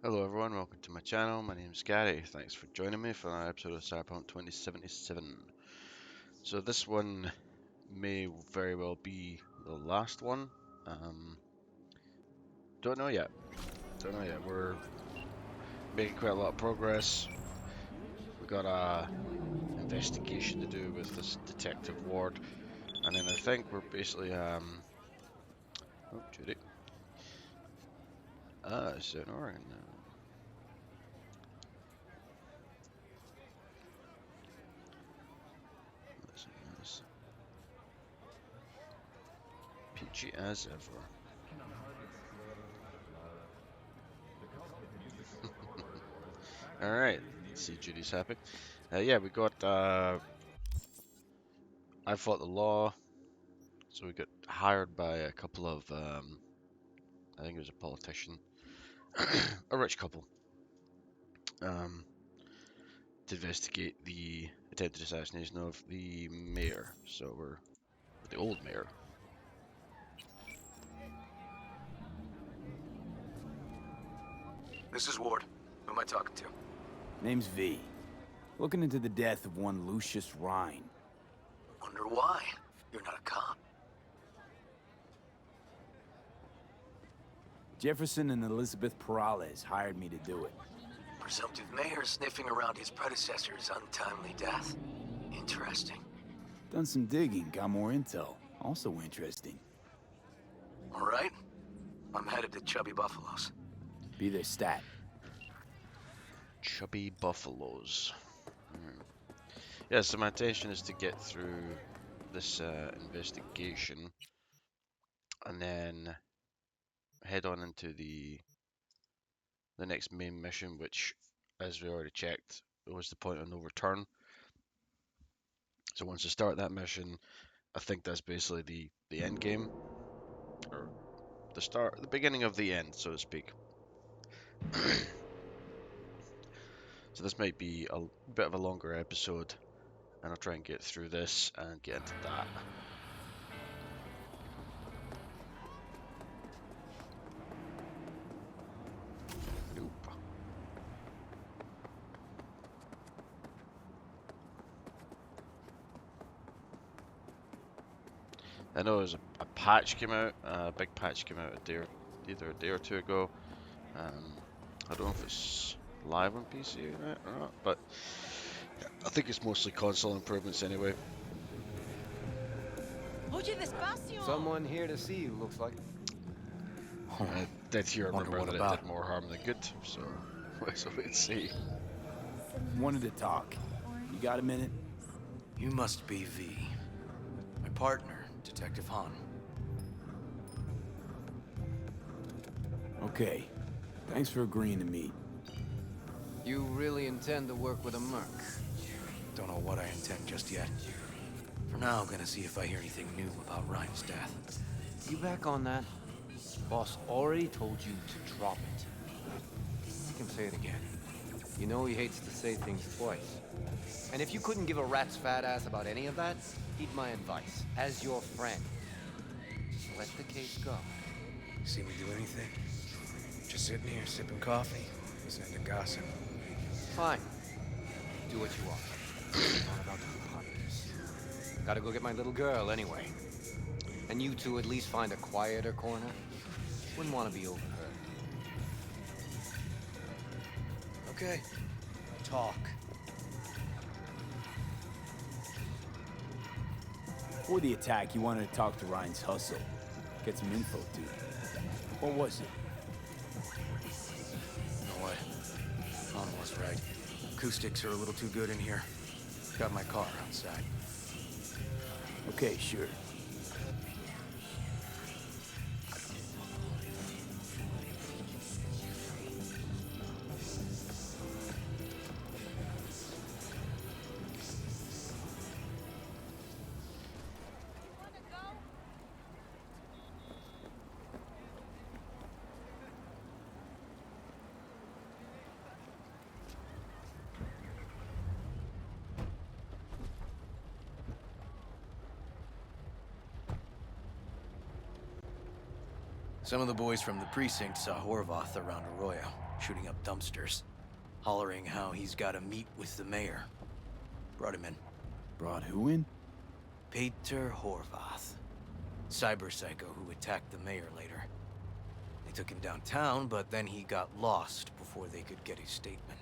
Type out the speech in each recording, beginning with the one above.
Hello everyone, welcome to my channel. My name's Gary. Thanks for joining me for another episode of Cyberpunk 2077. So this one may very well be the last one. Don't know yet. Don't know yet. We're making quite a lot of progress. We got a investigation to do with this detective ward, and then I think we're basically oh Judy. It's in Oregon now. That's peachy as ever. Alright, see Judy's happy. Yeah, we got, I fought the law, so we got hired by a couple of, I think it was a politician, a rich couple, um, to investigate the attempted assassination of the mayor. So we're the old mayor. This is Ward. Who am I talking to? Name's V. Looking into the death of one Lucius Rhine. Wonder why. You're not a cop. Jefferson and Elizabeth Perales hired me to do it. Presumptive mayor sniffing around his predecessor's untimely death. Interesting. Done some digging, got more intel. Also interesting. All right. I'm headed to Chubby Buffaloes. Be their stat. Chubby buffaloes. Yeah, so my intention is to get through this investigation and then head on into the next main mission, which, as we already checked, was the point of no return. So once you start that mission, I think that's basically the end game, or the beginning of the end, so to speak. So this might be a bit of a longer episode, and I'll try and get through this and get into that. Nope. I know there's a patch came out, a big patch came out either a day or two ago. I don't know if it's live on PC or not, but I think it's mostly console improvements anyway. Oye, despacio. Someone here to see you, looks like. I did hear a Wonder rumor what that about. it did more harm than good, so let's wait and see. Wanted to talk. You got a minute? You must be V. My partner, Detective Han. Okay. Thanks for agreeing to meet. You really intend to work with a merc? Don't know what I intend just yet. For now, I'm gonna see if I hear anything new about Ryan's death. You back on that? Boss already told you to drop it. I can say it again. You know he hates to say things twice. And if you couldn't give a rat's fat ass about any of that, heed my advice. As your friend, just let the case go. See me do anything? Just sitting here sipping coffee, listening to gossip. Fine. Do what you want. I'm not about to be part of this. Gotta go get my little girl anyway. And you two at least find a quieter corner. Wouldn't want to be overheard. Okay. Talk. Before the attack, you wanted to talk to Ryan's hustle. Get some info, dude. What was it? You know what? Han was right. Acoustics are a little too good in here. Got my car outside. Okay, sure. Some of the boys from the precinct saw Horvath around Arroyo, shooting up dumpsters, hollering how he's got to meet with the mayor. Brought him in. Brought who in? Peter Horvath. Cyber psycho who attacked the mayor later. They took him downtown, but then he got lost before they could get his statement.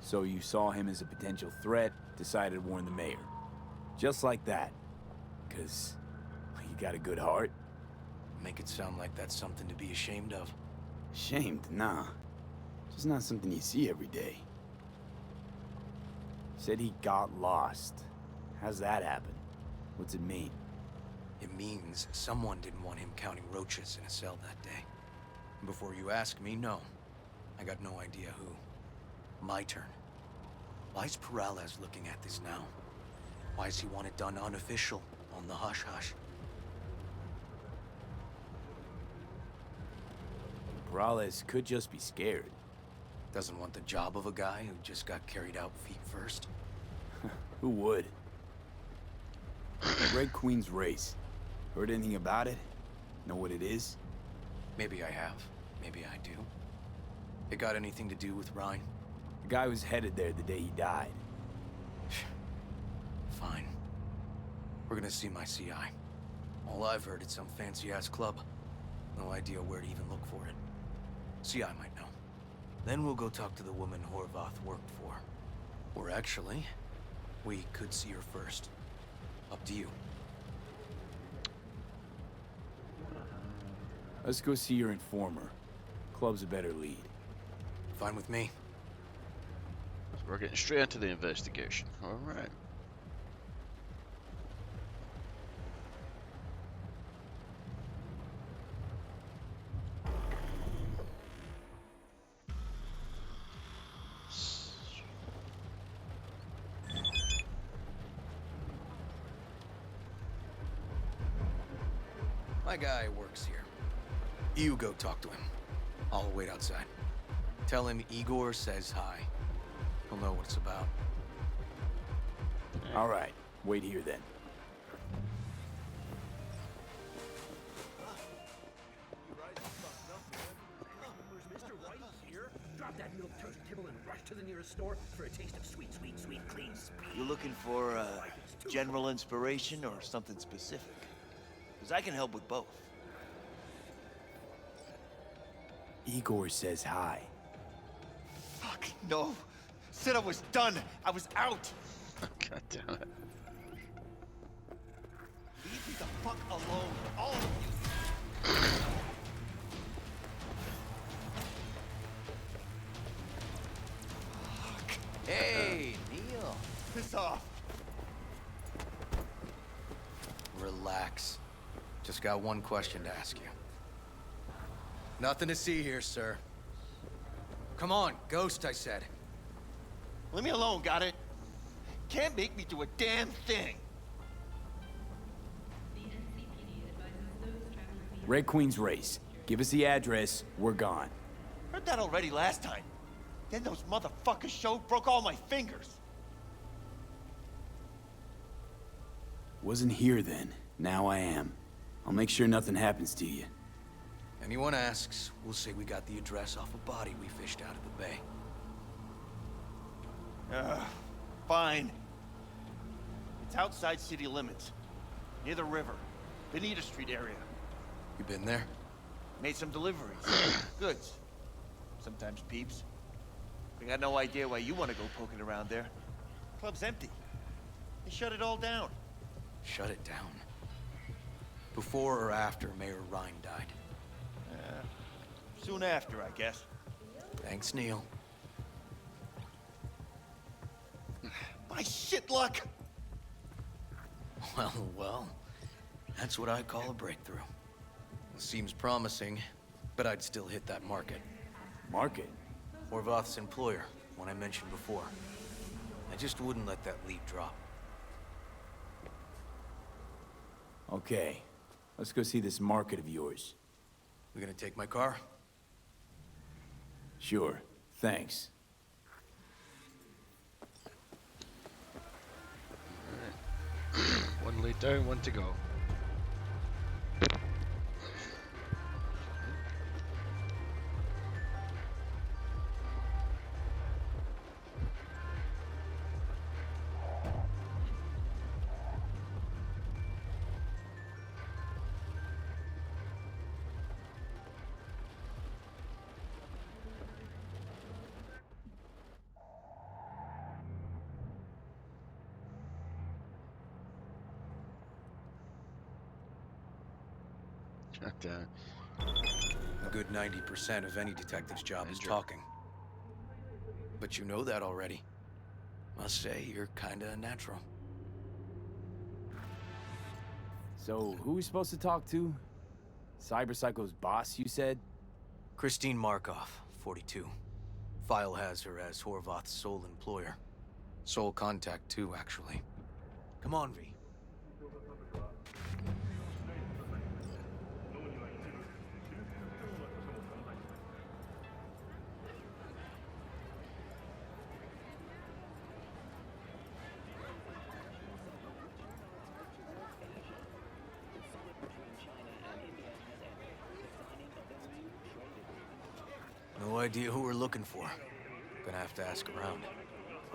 So you saw him as a potential threat, decided to warn the mayor. Just like that. 'Cause you got a good heart? Make it sound like that's something to be ashamed of. Ashamed? Nah. Just not something you see every day. Said he got lost. How's that happen? What's it mean? It means someone didn't want him counting roaches in a cell that day. And before you ask me, no. I got no idea who. My turn. Why's Peralez looking at this now? Why does he want it done unofficial, on the hush-hush? Peralez could just be scared. Doesn't want the job of a guy who just got carried out feet first? Who would? Red Queen's race. Heard anything about it? Know what it is? Maybe I have. Maybe I do. It got anything to do with Rhine? The guy was headed there the day he died. Fine. We're gonna see my CI. All I've heard is some fancy-ass club. No idea where to even look for it. CI might know. Then we'll go talk to the woman Horvath worked for. Or actually, we could see her first. Up to you. Let's go see your informer. Club's a better lead. Fine with me. So we're getting straight into the investigation. All right. My guy works here. You go talk to him. I'll wait outside. Tell him Igor says hi. He'll know what it's about. All right, wait here then. Mr. White here? Drop that milk toast kibble and rush to the nearest store for a taste of sweet, sweet, sweet, clean speed. You looking for general inspiration or something specific? Because I can help with both. Igor says hi. Fuck, no. Said I was done. I was out. God damn it. Leave me the fuck alone, all of you. Hey, Neil. Piss off. Relax. Just got one question to ask you. Nothing to see here, sir. Come on, Ghost, I said. Leave me alone, got it? Can't make me do a damn thing. Red Queen's race. Give us the address, we're gone. Heard that already last time. Then those motherfuckers showed, broke all my fingers. Wasn't here then. Now I am. I'll make sure nothing happens to you. Anyone asks, we'll say we got the address off a body we fished out of the bay. Fine. It's outside city limits. Near the river. Benita Street area. You been there? Made some deliveries. Goods. Sometimes peeps. I got no idea why you want to go poking around there. Club's empty. They shut it all down. Shut it down. Before or after Mayor Rhine died? Soon after, I guess. Thanks, Neil. My shit luck! Well, that's what I call a breakthrough. Seems promising, but I'd still hit that market. Market? Horvath's employer, one I mentioned before. I just wouldn't let that lead drop. Okay. Let's go see this market of yours. We gonna take my car? Sure. Thanks. One lead down, one to go. A good 90% of any detective's job is talking. But you know that already. Must say, you're kinda a natural. So, who are we supposed to talk to? Cyberpsycho's boss, you said? Christine Markov, 42. File has her as Horvath's sole employer. Sole contact, too, actually. Come on, V. No idea who we're looking for. Gonna have to ask around.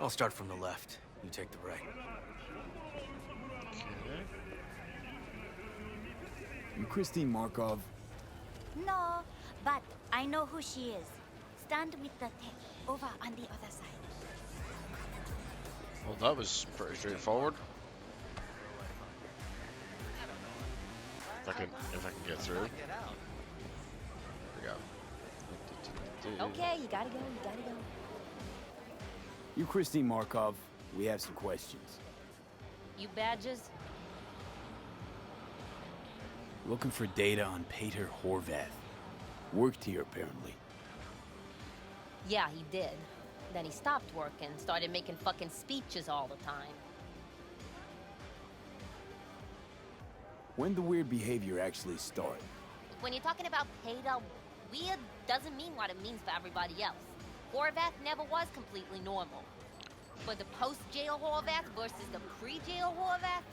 I'll start from the left. You take the right. You Christine Markov? No, but I know who she is. Stand with the tech over on the other side. Well, that was pretty straightforward. If I can get through. There we go. Okay, you gotta go, you gotta go. You Christine Markov, we have some questions. You badges? Looking for data on Peter Horvath. Worked here, apparently. Yeah, he did. Then he stopped working, started making fucking speeches all the time. When the weird behavior actually start? When you're talking about Peter, weird doesn't mean what it means for everybody else. Horvath never was completely normal. But the post-jail Horvath versus the pre-jail Horvath,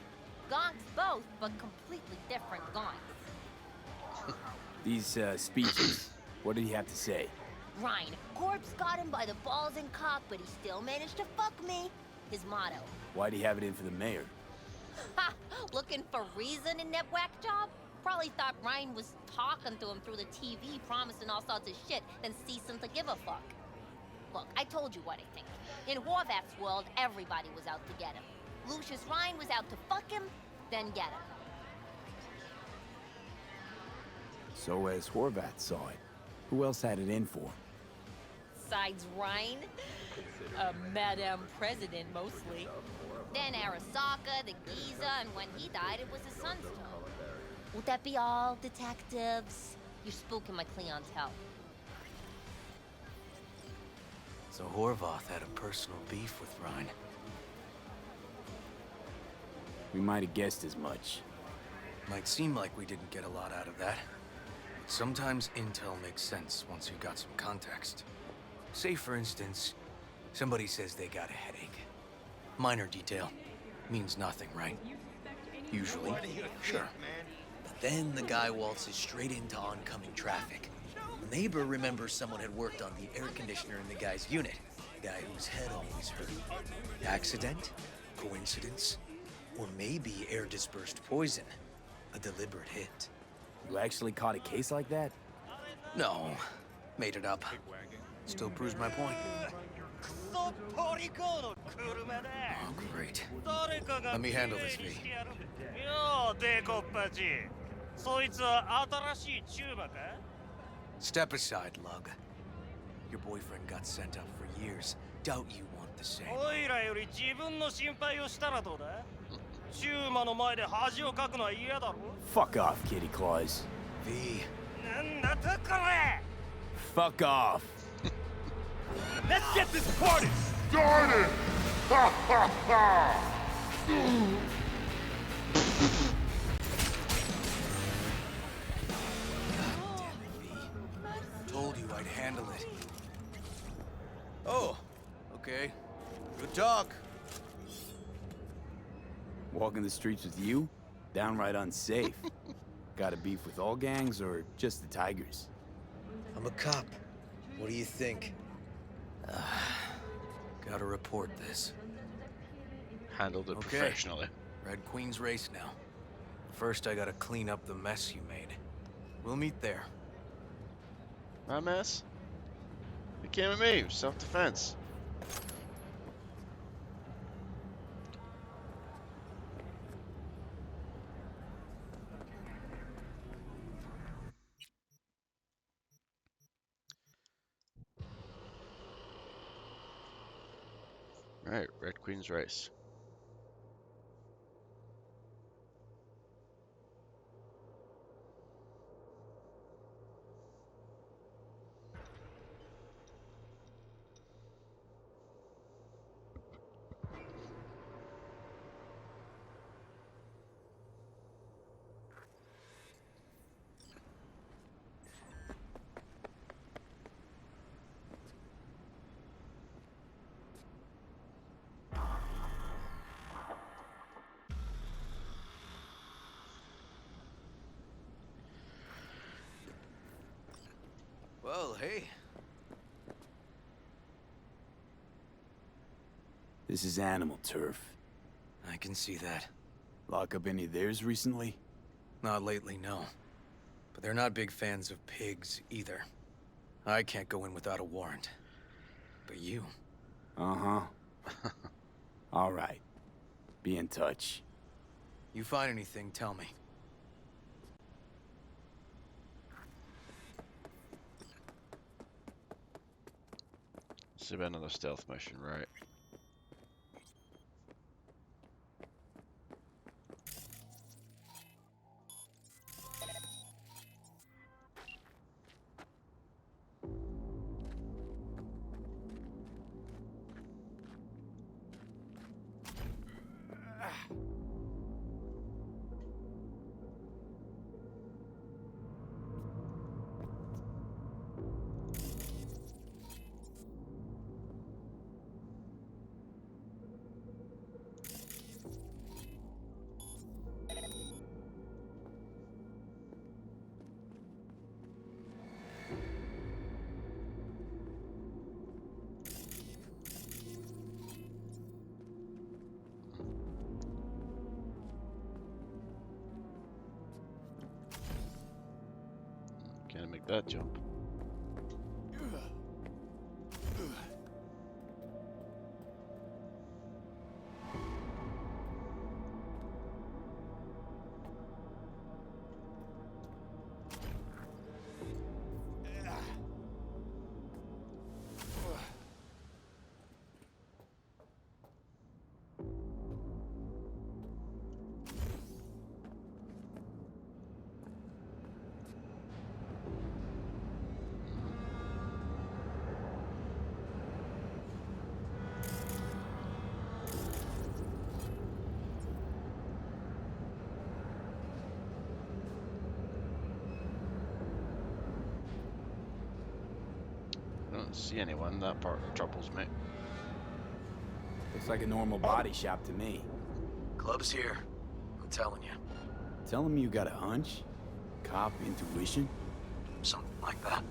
gonks both, but completely different gonks. These, speeches, what did he have to say? Ryan, Corpse got him by the balls and cock, but he still managed to fuck me. His motto. Why'd he have it in for the mayor? Ha! Looking for reason in that whack job? Probably thought Ryan was talking to him through the TV, promising all sorts of shit, then ceasing to give a fuck. Look, I told you what I think. In Horvath's world, everybody was out to get him. Lucius Ryan was out to fuck him, then get him. So as Horvath saw it, who else had it in for him? Besides Ryan, Madam President mostly. Then Arasaka, the Giza, and when he died, it was his son's turn. Would that be all, detectives? You're spooking my clientele. So Horvath had a personal beef with Ryan. We might have guessed as much. Might seem like we didn't get a lot out of that. But sometimes intel makes sense once you've got some context. Say, for instance, somebody says they got a headache. Minor detail. Means nothing, right? Usually. Sure. But then the guy waltzes straight into oncoming traffic. The neighbor remembers someone had worked on the air conditioner in the guy's unit. The guy whose head always hurt. Accident? Coincidence? Or maybe air-dispersed poison. A deliberate hit. You actually caught a case like that? No. Made it up. Still proves my point. Oh, great. Let me handle this, V. Step aside, Lug. Your boyfriend got sent up for years. Doubt you want the same. Fuck off, Kitty Claus. V. Fuck off. Let's get this party! Started! Ha ha ha! Damn it, V. Told you I'd handle it. Oh, okay. Good talk. Walking the streets with you? Downright unsafe. Got a beef with all gangs or just the Tigers? I'm a cop. What do you think? Gotta report this. Handled it professionally. Red Queen's race now. First, I gotta clean up the mess you made. We'll meet there. My mess? It came at me. Self-defense. Alright, Red Queen's Rice. Well, hey. This is animal turf. I can see that. Lock up any of theirs recently? Not lately, no. But they're not big fans of pigs, either. I can't go in without a warrant. But you... Uh-huh. All right. Be in touch. You find anything, tell me. This has been another stealth mission, right? Can't make that jump. I don't see anyone. That part troubles me. Looks like a normal body shop to me. Club's here. I'm telling you. Tell him you got a hunch? Cop intuition? Something like that.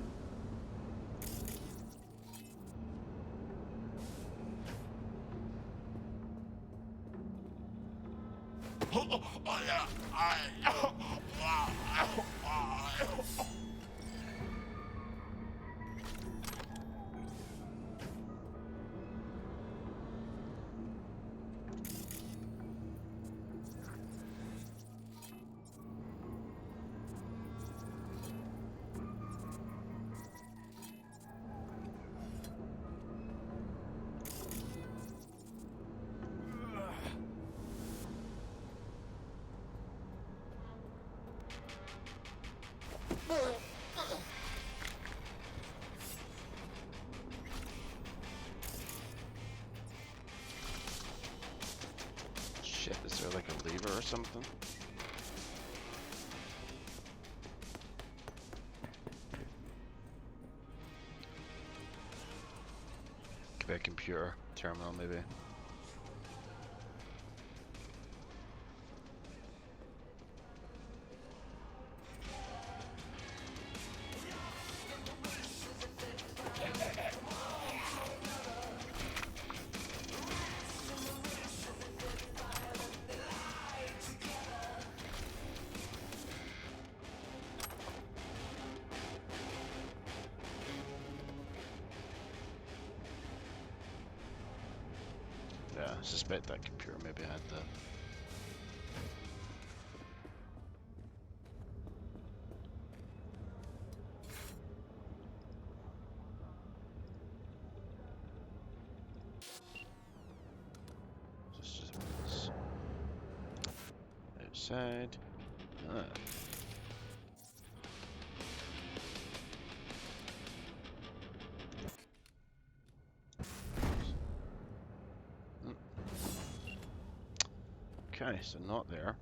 Shit, is there like a lever or something? Could be a computer terminal, maybe. Yeah, I suspect that computer maybe had that. inside. Ah. Okay, so not there.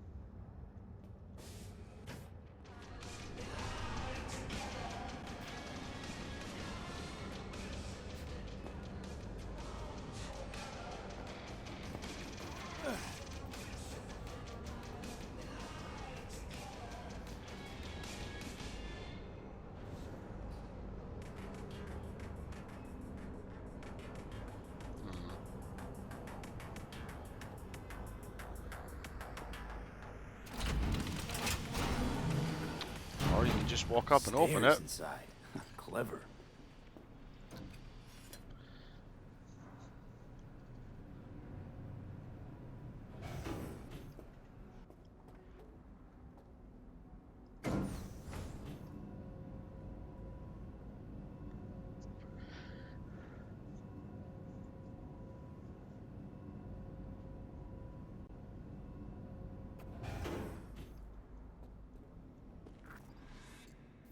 Or you can just walk up and open it. Stairs inside. Clever.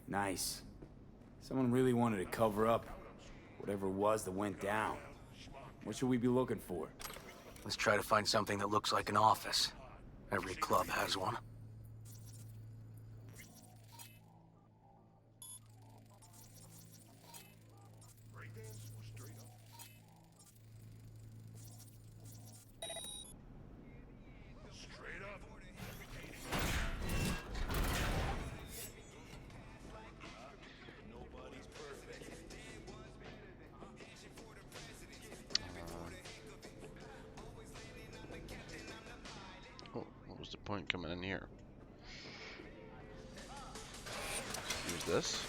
Nice. Someone really wanted to cover up whatever it was that went down. What should we be looking for? Let's try to find something that looks like an office. Every club has one. What was the point coming in here? Use this.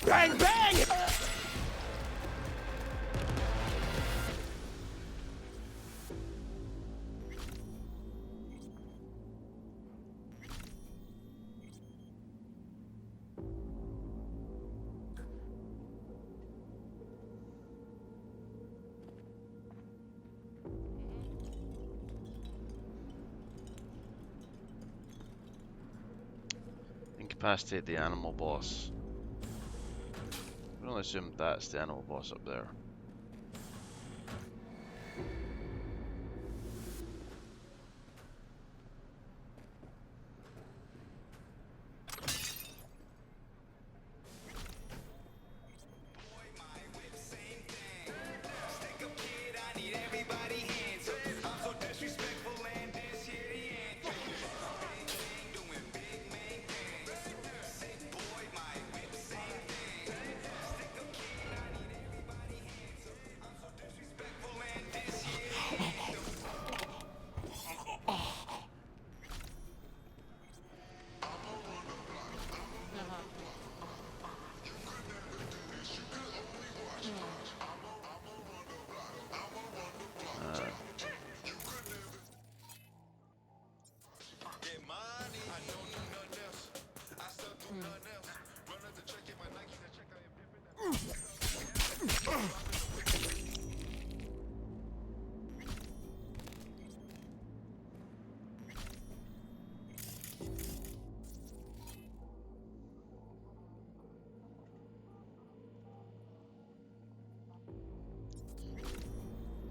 Bang, bang! Incapacitate the animal boss. I'm gonna assume that's the animal boss up there.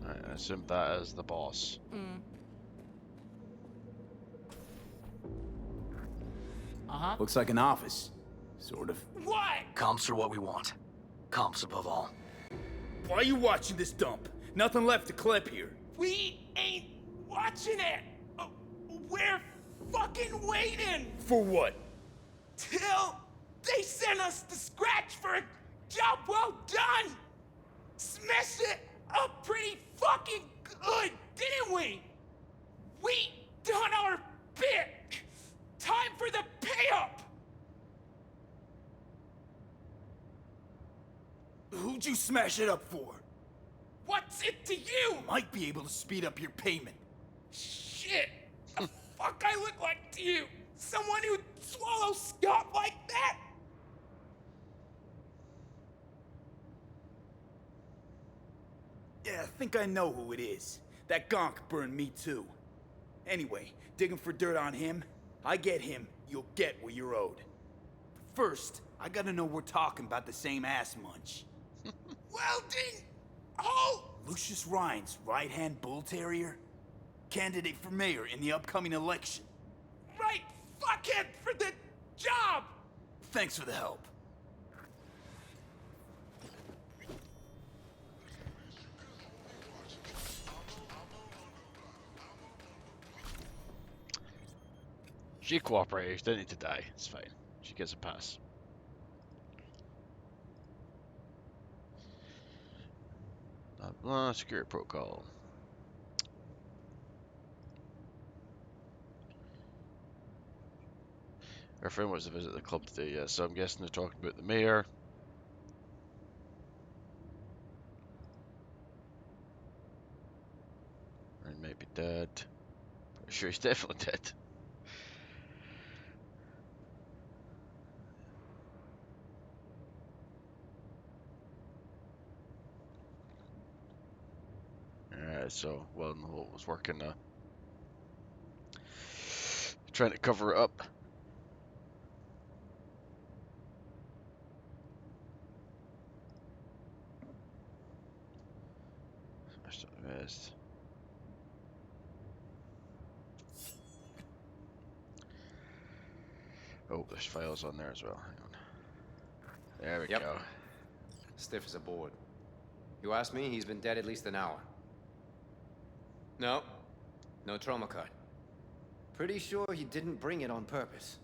I assume that is the boss. Looks like an office. Sort of. What? Comps are what we want. Comps above all. Why are you watching this dump? Nothing left to clip here. We ain't watching it. We're fucking waiting. For what? Till they send us the scratch for a job well done. Smashed it up pretty fucking good, didn't we? We done our bit. Time for the pay up. Who'd you smash it up for? What's it to you? Might be able to speed up your payment. Shit! The fuck I look like to you? Someone who'd swallow scum like that? Yeah, I think I know who it is. That gonk burned me too. Anyway, digging for dirt on him. I get him, you'll get what you're owed. First, I gotta know we're talking about the same ass munch. Welding! Oh! Lucius Rhines, right-hand bull terrier? Candidate for mayor in the upcoming election. Right fuckhead for the job! Thanks for the help. She cooperated. She didn't need to die. It's fine. She gets a pass. Security protocol. Our friend was to visit the club today, yeah, so I'm guessing they're talking about the mayor. Ryan might be dead. Pretty sure he's definitely dead. Alright, so Weldon Holt was working trying to cover it up. Smashed up the vest. Oh, there's files on there as well. Hang on. There we go. Stiff as a board. You ask me, he's been dead at least an hour. No trauma card. Pretty sure he didn't bring it on purpose.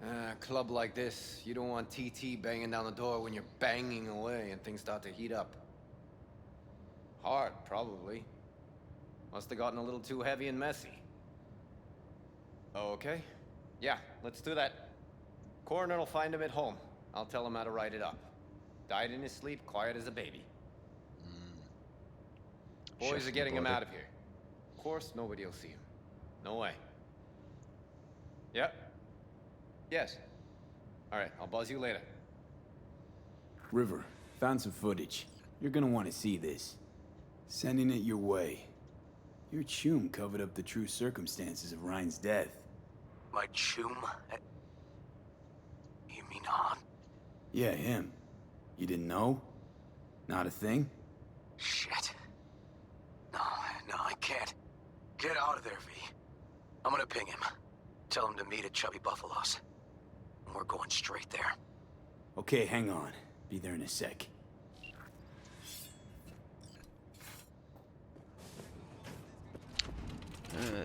A club like this, you don't want TT banging down the door when you're banging away and things start to heat up. Hard, probably. Must have gotten a little too heavy and messy. Okay. Yeah, let's do that. Coroner will find him at home. I'll tell him how to write it up. Died in his sleep, quiet as a baby. Boys are getting him out of here. Of course, nobody will see him. No way. Yep. Yes. All right, I'll buzz you later. River, found some footage. You're gonna want to see this. Sending it your way. Your chum covered up the true circumstances of Ryan's death. My chum? You mean Han? Yeah, him. You didn't know? Not a thing? Shit. No, I can't. Get out of there, V. I'm gonna ping him. Tell him to meet at Chubby Buffalo's. And we're going straight there. Okay, hang on. Be there in a sec.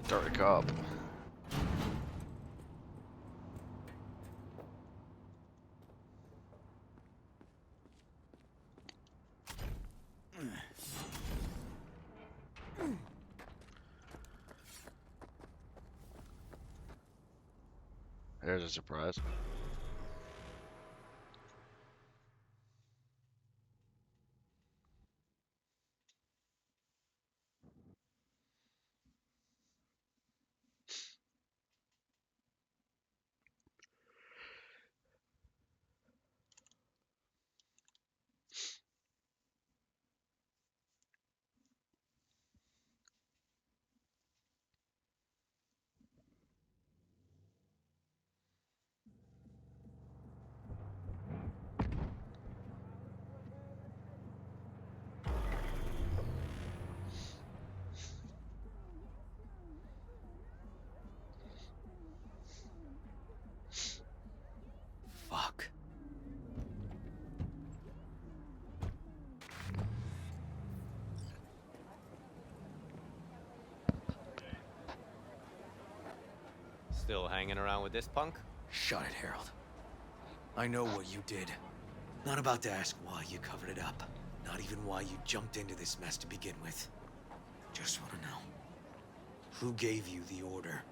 Dirty cop. There's a surprise. Fuck. Still hanging around with this punk? Shut it, Harold. I know what you did. Not about to ask why you covered it up. Not even why you jumped into this mess to begin with. Just want to know. Who gave you the order?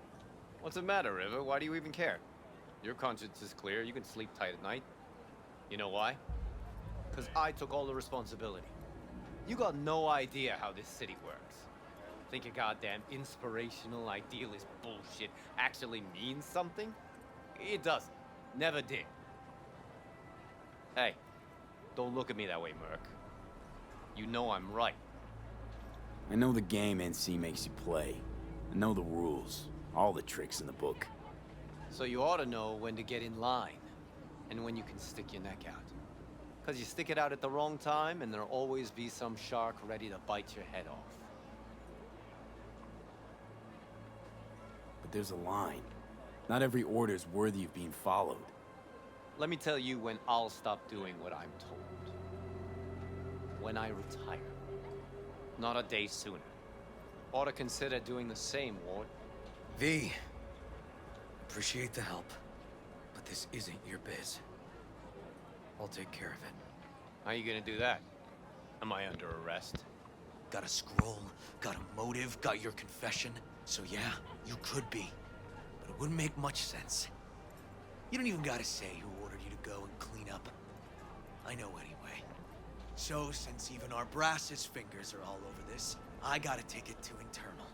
What's the matter, River? Why do you even care? Your conscience is clear. You can sleep tight at night. You know why? because I took all the responsibility. You got no idea how this city works. Think a goddamn inspirational, idealist bullshit actually means something? It doesn't. Never did. Hey, don't look at me that way, Merc. You know I'm right. I know the game NC makes you play. I know the rules. All the tricks in the book. So you ought to know when to get in line, and when you can stick your neck out. Because you stick it out at the wrong time, and there'll always be some shark ready to bite your head off. But there's a line. Not every order's worthy of being followed. Let me tell you when I'll stop doing what I'm told. When I retire. Not a day sooner. Ought to consider doing the same, Ward. V, appreciate the help, but this isn't your biz. I'll take care of it. How you gonna do that? Am I under arrest? Got a scroll, got a motive, got your confession. So yeah, you could be. But it wouldn't make much sense. You don't even gotta say who ordered you to go and clean up. I know anyway. So, since even our brass's fingers are all over this, I gotta take it to internal.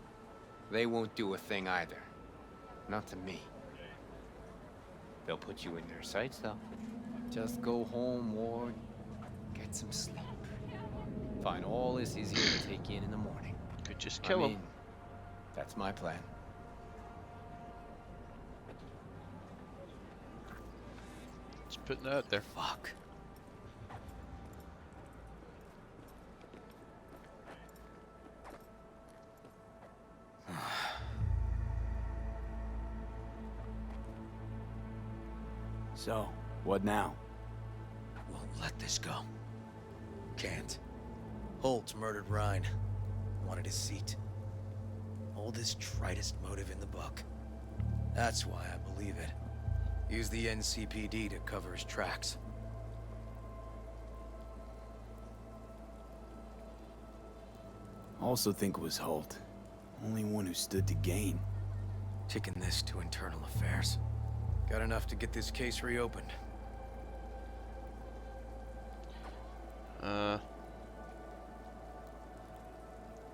They won't do a thing either. Not to me. They'll put you in their sights, though. Just go home, Ward. Get some sleep. Find all this easier to take in the morning. Could just kill him. That's my plan. Just putting it out there. Fuck. So, what now? Won't let this go. Can't. Holt's murdered Rhine. Wanted his seat. Oldest, tritest motive in the book. That's why I believe it. Use the NCPD to cover his tracks. Also think it was Holt. Only one who stood to gain. Taking this to internal affairs. Got enough to get this case reopened.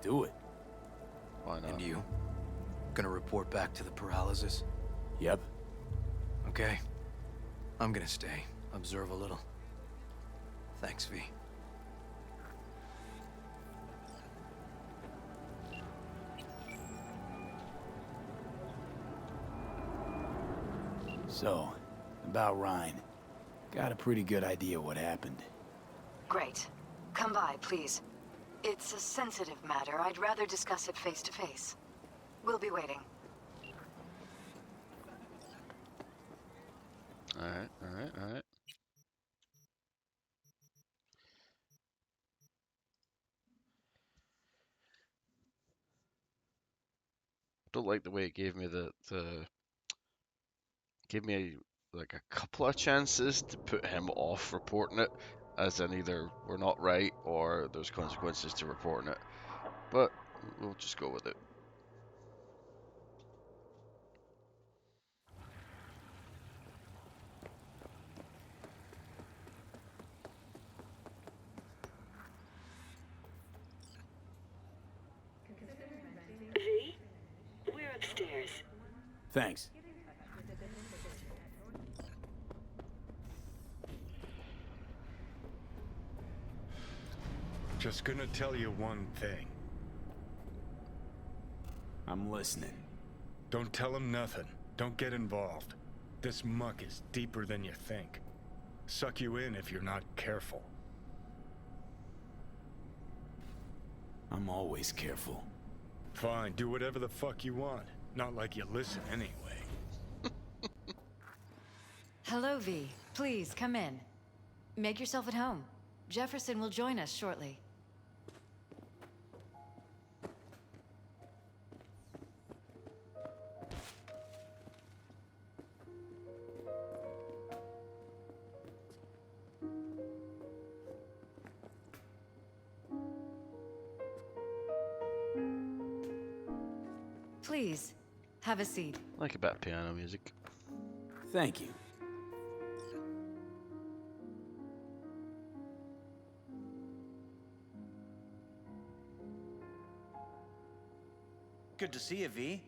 Do it. Why not? And you? Gonna report back to the paralysis? Yep. Okay. I'm gonna stay. Observe a little. Thanks, V. So, about Rhine. Got a pretty good idea what happened. Great. Come by, please. It's a sensitive matter. I'd rather discuss it face to face. We'll be waiting. Alright, alright, alright. Don't like the way it gave me gave me like a couple of chances to put him off reporting it, as in either we're not right or there's consequences to reporting it. But we'll just go with it. V? We're upstairs. Thanks. Just gonna tell you one thing. I'm listening. Don't tell him nothing. Don't get involved. This muck is deeper than you think. Suck you in if you're not careful. I'm always careful. Fine, do whatever the fuck you want. Not like you listen anyway. Hello, V. Please, come in. Make yourself at home. Jefferson will join us shortly. Please, have a seat. Like a bit of piano music. Thank you. Good to see you, V.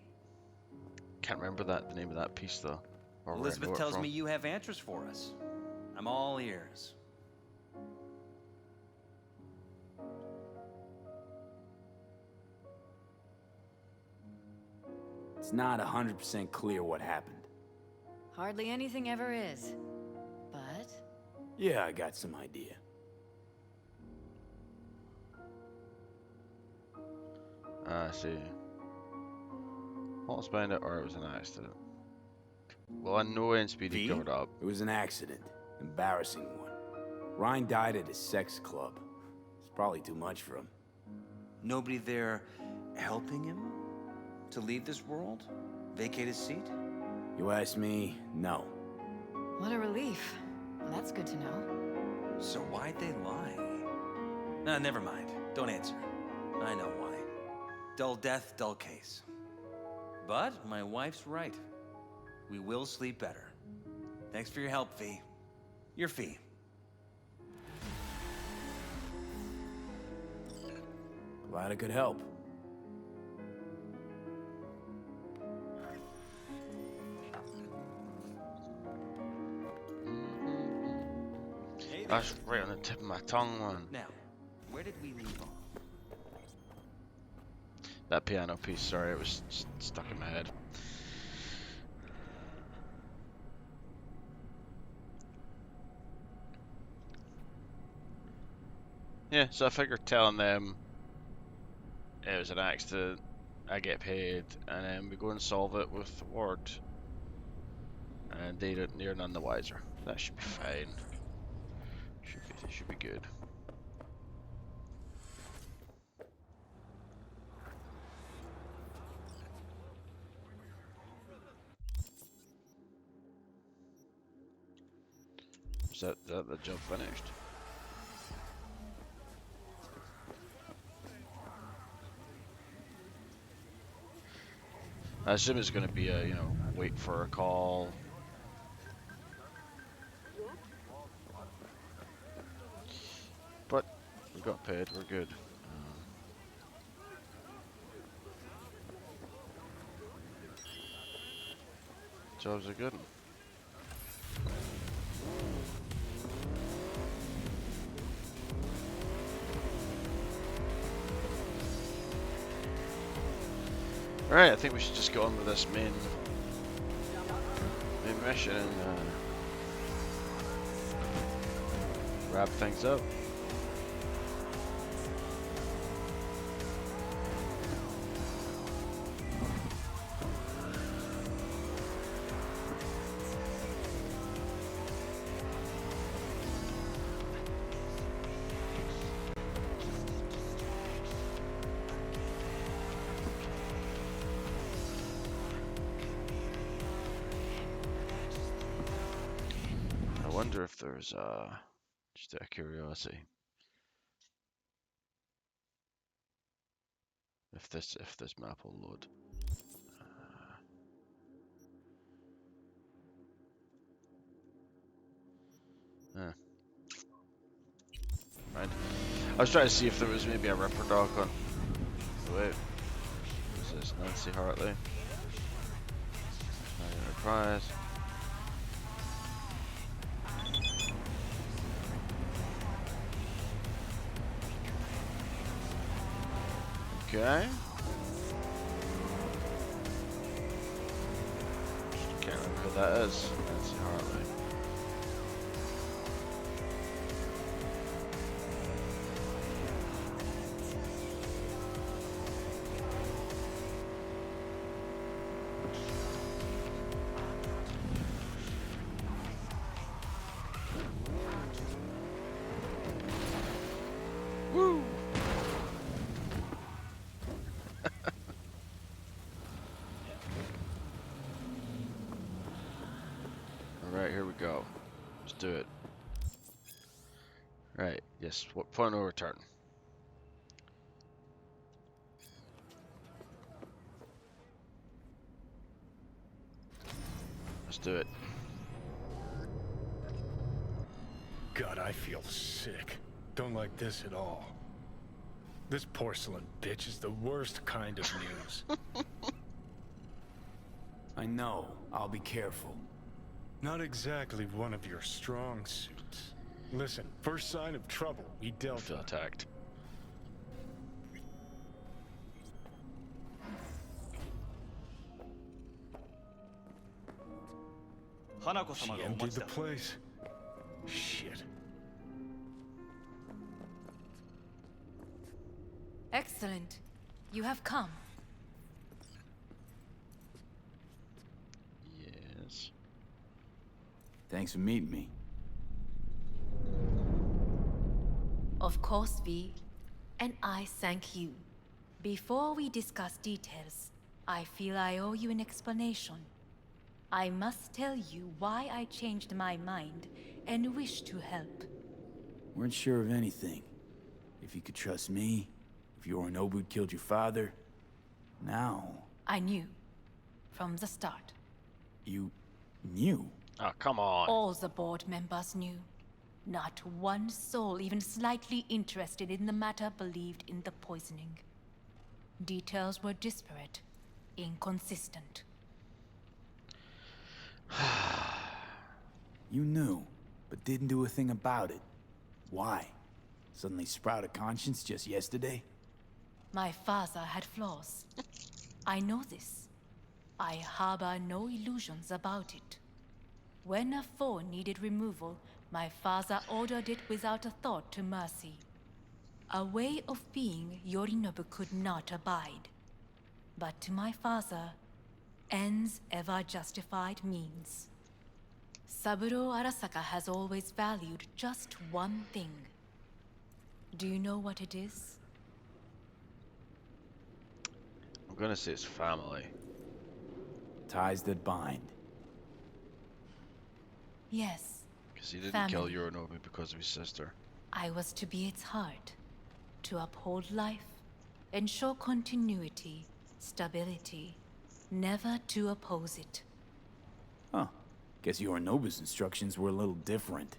Can't remember the name of that piece though. Or where I know Elizabeth it tells from. me you have answers for us. I'm all ears. It's not 100% clear what happened. Hardly anything ever is. But Yeah, I got some idea. I see. False bandit, or it was an accident. Well, I know NSPD V? covered up. It was an accident. Embarrassing one. Ryan died at a sex club. It's probably too much for him. Nobody there helping him to leave this world? Vacate his seat? You ask me, no. what a relief. Well, that's good to know. So why'd they lie? Nah, never mind. Don't answer. I know why. Dull death, dull case. But my wife's right. We will sleep better. Thanks for your help, V. Your fee. Glad I could help. That's right on the tip of my tongue, man. Now, where did we leave off? That piano piece, sorry, it was stuck in my head. Yeah, so I figured telling them it was an accident, I get paid, and then we go and solve it with the ward. And they're none the wiser. That should be fine. Should be good. Is that the job finished? I assume it's going to be a, wait for a call. But we got paid, we're good. Job's a good one. Alright, I think we should just go on with this main mission and wrap things up. I wonder if there's just out of curiosity, if this map will load. Right. I was trying to see if there was maybe a Ripper dock on. Wait, this is Nancy Hartley. Enterprise. Okay. Can't remember who that is. Nancy Hartley. Woo! Alright, here we go. Let's do it. Right, yes, what point of return? Let's do it. God, I feel sick. Don't like this at all. This porcelain bitch is the worst kind of news. I know. I'll be careful. Not exactly one of your strong suits. Listen, first sign of trouble, we dealt Feel attacked. She emptied the place. Shit. Excellent. You have come. Yes. Thanks for meeting me. Of course, V. And I thank you. Before we discuss details, I feel I owe you an explanation. I must tell you why I changed my mind and wish to help. Weren't sure of anything. If you could trust me, if Yorinobu killed your father. Now... I knew. From the start. You... knew? Oh, come on. All the board members knew. Not one soul even slightly interested in the matter believed in the poisoning. Details were disparate, inconsistent. You knew, but didn't do a thing about it. Why? Suddenly sprout a conscience just yesterday? My father had flaws. I know this. I harbor no illusions about it. When a foe needed removal, my father ordered it without a thought to mercy. A way of being Yorinobu could not abide. But to my father, ends ever justified means. Saburo Arasaka has always valued just one thing. Do you know what it is? I'm gonna say it's family. Ties that bind. Yes. Because he didn't family. kill Yorinobu because of his sister. I was to be its heart, to uphold life, ensure continuity, stability, never to oppose it. Huh. Guess Yorinobu's instructions were a little different.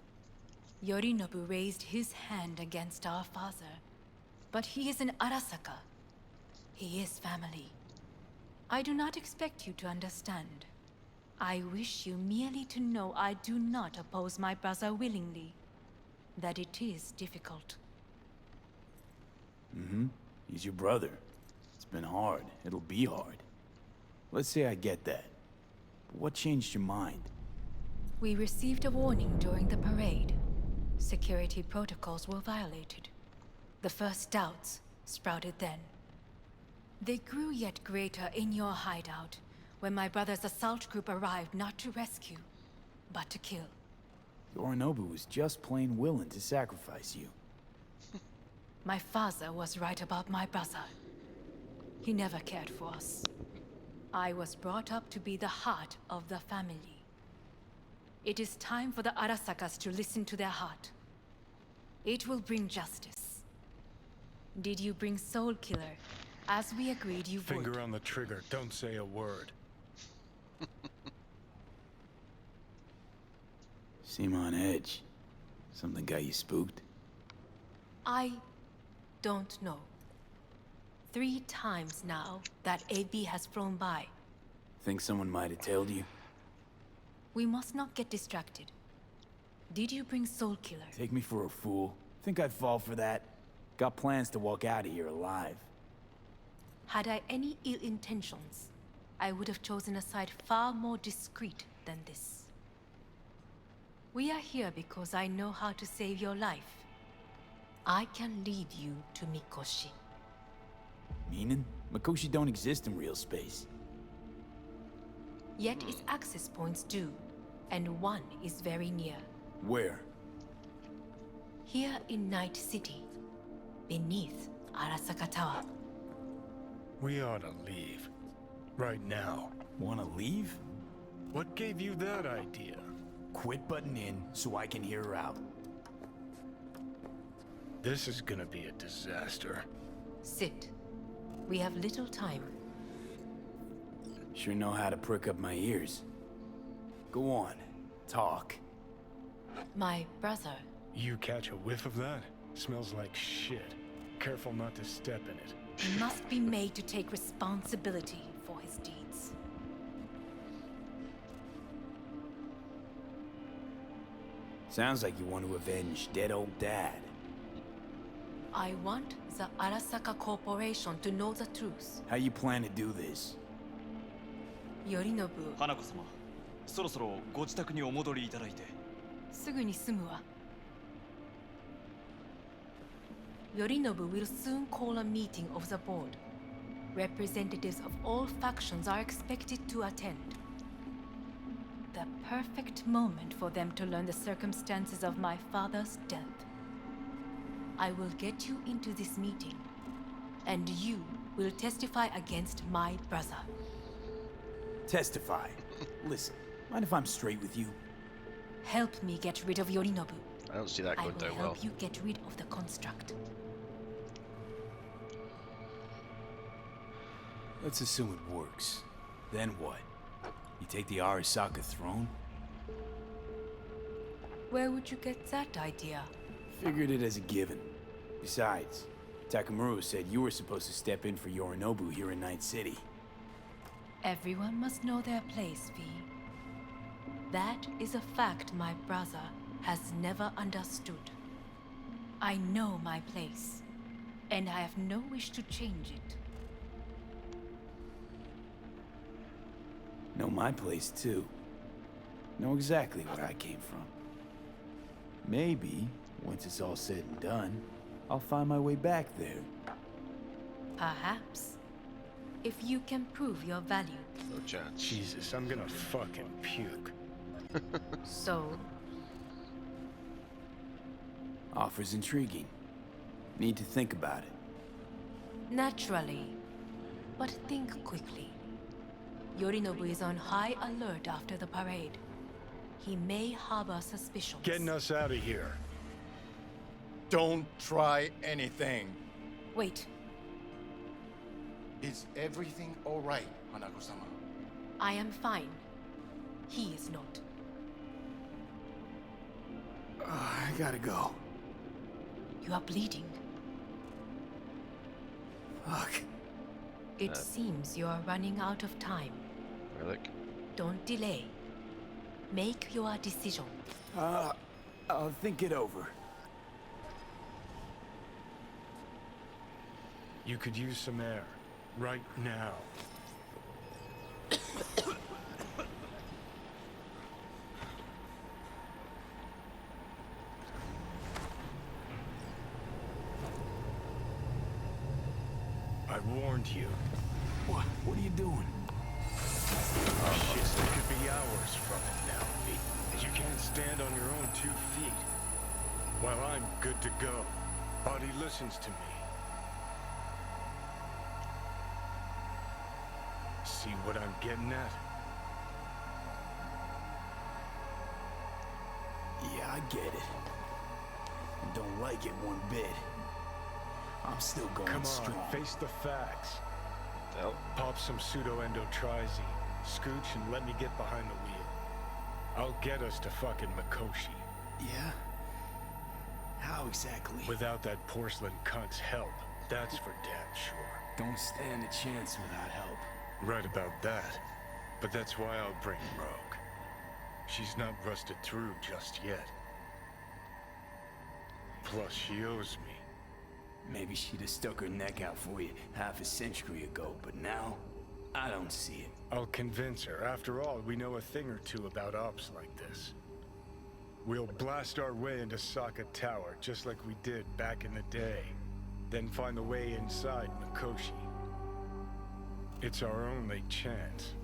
Yorinobu raised his hand against our father, but he is an Arasaka. He is family. I do not expect you to understand. I wish you merely to know I do not oppose my brother willingly. That it is difficult. Mm-hmm. He's your brother. It's been hard. It'll be hard. Let's say I get that. But what changed your mind? We received a warning during the parade. Security protocols were violated. The first doubts sprouted then. They grew yet greater in your hideout, when my brother's assault group arrived not to rescue, but to kill. Yorinobu was just plain willing to sacrifice you. My father was right about my brother. He never cared for us. I was brought up to be the heart of the family. It is time for the Arasakas to listen to their heart. It will bring justice. Did you bring Soul Killer, as we agreed you would? Finger on the trigger, don't say a word. Seem on edge. Something got you spooked? I don't know. 3 times now that AB has flown by. Think someone might have told you? We must not get distracted. Did you bring Soul Killer? Take me for a fool. Think I'd fall for that? Got plans to walk out of here alive. Had I any ill intentions, I would have chosen a side far more discreet than this. We are here because I know how to save your life. I can lead you to Mikoshi. Meaning? Mikoshi don't exist in real space. Yet its access points do, and one is very near. Where? Here in Night City, beneath Arasaka Tower. We ought to leave. Right now. Wanna leave? What gave you that idea? Quit butting in so I can hear her out. This is gonna be a disaster. Sit. We have little time. Sure know how to prick up my ears. Go on. Talk. My brother. You catch a whiff of that? Smells like shit. careful not to step in it. He must be made to take responsibility for his deeds. Sounds like you want to avenge dead old dad. I want the Arasaka Corporation to know the truth. How you plan to do this? Yorinobu, 花子様、そろそろご自宅にお戻りいただいて。すぐに済むわ。Yorinobu will soon call a meeting of the board. Representatives of all factions are expected to attend. The perfect moment for them to learn the circumstances of my father's death. I will get you into this meeting, and you will testify against my brother. Testify. Listen, mind if I'm straight with you? Help me get rid of Yorinobu. I don't see that going down well. I will help you get rid of the construct. Let's assume it works. Then what? You take the Arasaka throne? Where would you get that idea? Figured it as a given. Besides, Takamura said you were supposed to step in for Yorinobu here in Night City. Everyone must know their place, V. That is a fact my brother has never understood. I know my place, and I have no wish to change it. Know my place, too. Know exactly where I came from. Maybe, once it's all said and done, I'll find my way back there. Perhaps. If you can prove your value. No chance. Jesus, I'm gonna fucking puke. So? Offer's intriguing. Need to think about it. Naturally. But think quickly. Yorinobu is on high alert after the parade. He may harbor suspicions. Getting us out of here. Don't try anything. Wait. Is everything all right, Hanako-sama? I am fine. He is not. I gotta go. You are bleeding. Fuck. It seems you are running out of time. Relic. Don't delay. Make your decision. I'll think it over. You could use some air. Right now. I warned you. What? What are you doing? Oh, shit, there could be hours from it now, V. And you can't stand on your own 2 feet. Well, I'm good to go. Body listens to me. See what I'm getting at? Yeah, I get it. I don't like it one bit. I'm still going Come on, strong. face the facts. Hell. Pop some pseudo-endotrizine, scooch, and let me get behind the wheel. I'll get us to fucking Mikoshi. Yeah? How exactly? Without that porcelain cunt's help, that's for damn sure. Don't stand a chance without help. Right about that. But that's why I'll bring Rogue. She's not rusted through just yet. Plus, she owes me. Maybe she'd have stuck her neck out for you half a century ago, but now, I don't see it. I'll convince her. After all, we know a thing or two about ops like this. We'll blast our way into Saka Tower, just like we did back in the day. Then find the way inside Mikoshi. It's our only chance.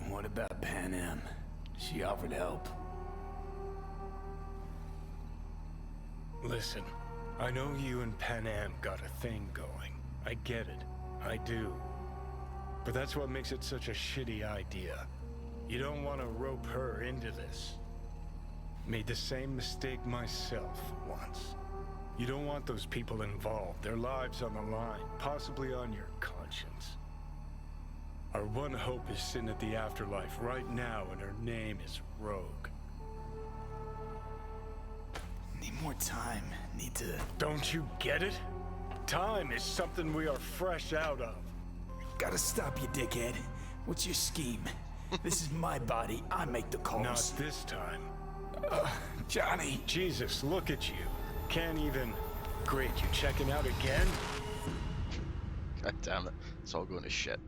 What about Panam? She offered help. Listen, I know you and Panam got a thing going. I get it. I do. But that's what makes it such a shitty idea. You don't want to rope her into this. Made the same mistake myself once. You don't want those people involved, their lives on the line, possibly on your conscience. Our one hope is sitting at the afterlife right now, and her name is Rogue. Need more time. Need to... Don't you get it? Time is something we are fresh out of. Gotta stop you, dickhead. What's your scheme? This is my body. I make the calls. Not this time. Johnny. Jesus, look at you. Can't even... Great, you checking out again? God damn it. It's all going to shit.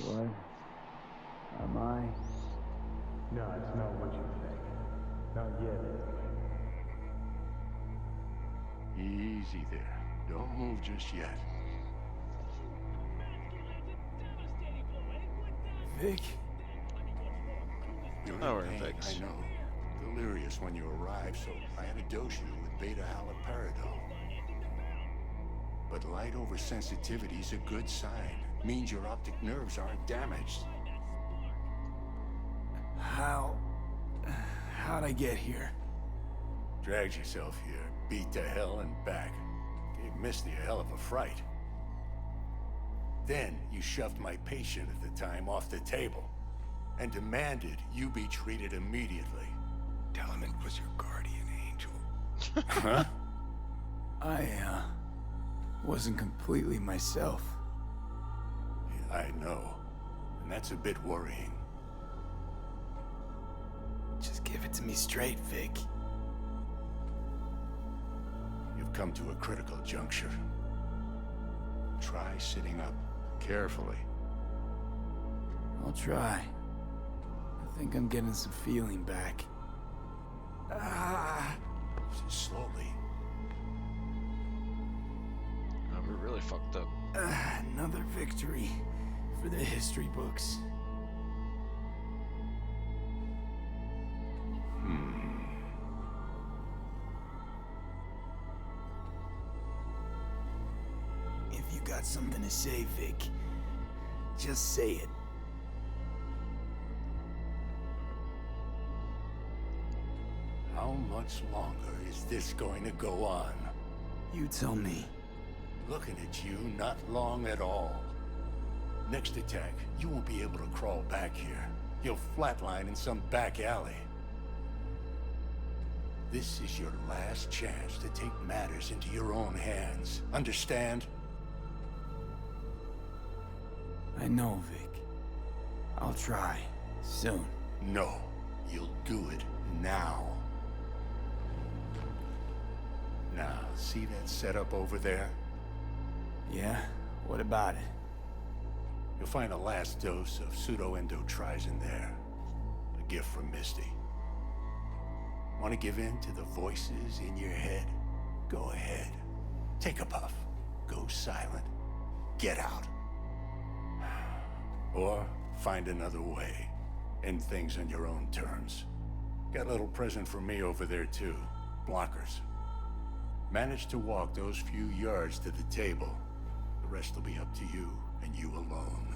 What? Am I? No, it's not what you think. Not yet, anyway. Easy there. Don't move just yet. Vic? You're Oh, we're in in pain, Vegas. I know. Delirious when you arrived, so I had to dose you with beta-haloperidol. But light oversensitivity is a good sign. Means your optic nerves aren't damaged. How'd I get here? Dragged yourself here, beat to hell and back. Gave Misty a hell of a fright. Then you shoved my patient at the time off the table and demanded you be treated immediately. Tell him it was your guardian angel. Huh? I, wasn't completely myself. Yeah, I know. And that's a bit worrying. Just give it to me straight, Vic. You've come to a critical juncture. Try sitting up carefully. I'll try. I think I'm getting some feeling back. Slowly. Oh, we're really fucked up. Another victory for the history books. If you got something to say, Vic, just say it. How much longer is this going to go on? You tell me. Looking at you, not long at all. Next attack, you won't be able to crawl back here. You'll flatline in some back alley. This is your last chance to take matters into your own hands. Understand? I know, Vic. I'll try. Soon. No. You'll do it now. Now, see that setup over there? Yeah? What about it? You'll find a last dose of pseudo-endotrizin there. A gift from Misty. Want to give in to the voices in your head? Go ahead. Take a puff. Go silent. Get out. Or find another way. End things on your own terms. Got a little present for me over there too. Blockers. Manage to walk those few yards to the table. The rest will be up to you, and you alone.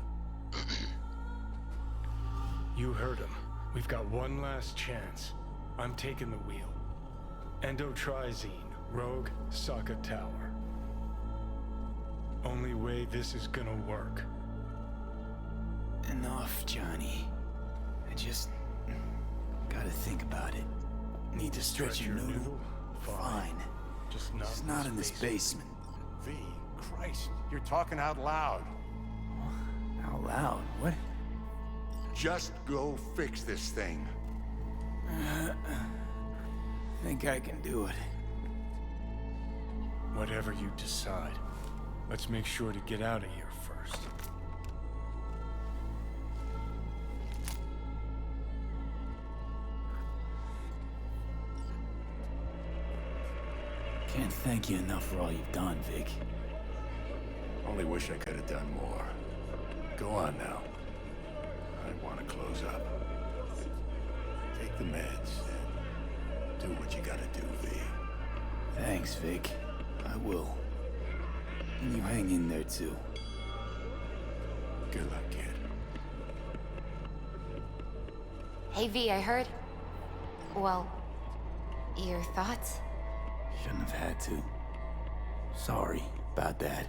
You heard him. We've got one last chance. I'm taking the wheel. Endotrizine, Rogue, Sokka Tower. Only way this is gonna work. Enough, Johnny. I just... gotta think about it. Need to stretch your noodle? Fine. Just not in this basement. V, Christ, you're talking out loud. Out loud? What? Just go fix this thing. Think I can do it. Whatever you decide. Let's make sure to get out of here first. Can't thank you enough for all you've done, Vic. Only wish I could have done more. Go on now. I want to close up. Take the meds and do what you gotta do, V. Thanks, Vic. I will. And you hang in there, too. Good luck, kid. Hey, V, I heard... Well, your thoughts? Shouldn't have had to. Sorry about that.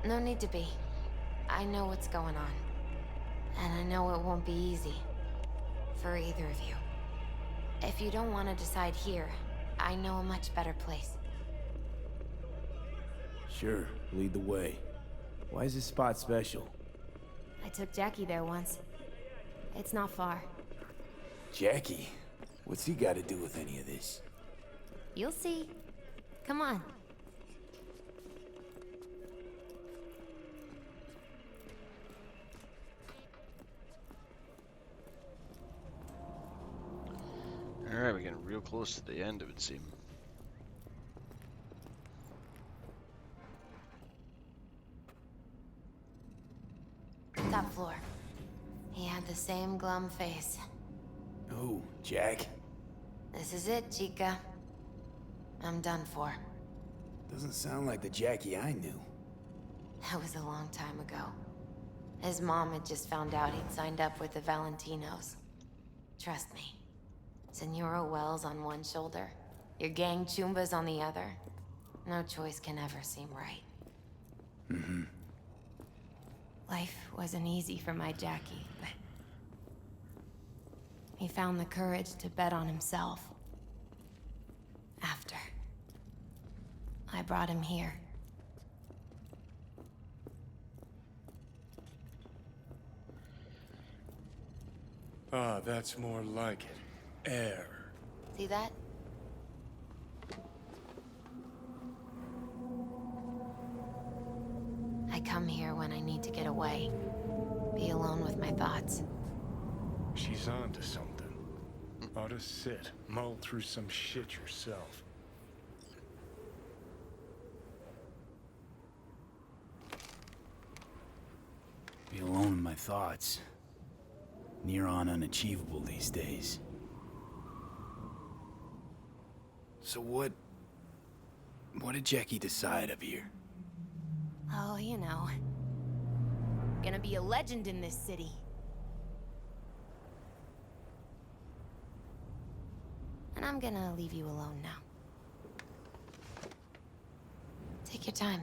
No need to be. I know what's going on. And I know it won't be easy. For either of you. If you don't want to decide here, I know a much better place. Sure, lead the way. Why is this spot special? I took Jackie there once. It's not far. Jackie? What's he got to do with any of this? You'll see. Come on. Alright, we're getting real close to the end, it would seem. Top floor. He had the same glum face. Oh, Jack? This is it, Chica. I'm done for. Doesn't sound like the Jackie I knew. That was a long time ago. His mom had just found out he'd signed up with the Valentinos. Trust me. Senora Wells on one shoulder, your gang Chumbas on the other. No choice can ever seem right. Mm-hmm. Life wasn't easy for my Jackie, but... he found the courage to bet on himself. After. I brought him here. Ah, that's more like it. Air. See that? I come here when I need to get away. Be alone with my thoughts. She's onto something. Ought to sit, mull through some shit yourself. Be alone with my thoughts. Near on unachievable these days. So what did Jackie decide up here? Oh, you know. Gonna be a legend in this city. And I'm gonna leave you alone now. Take your time.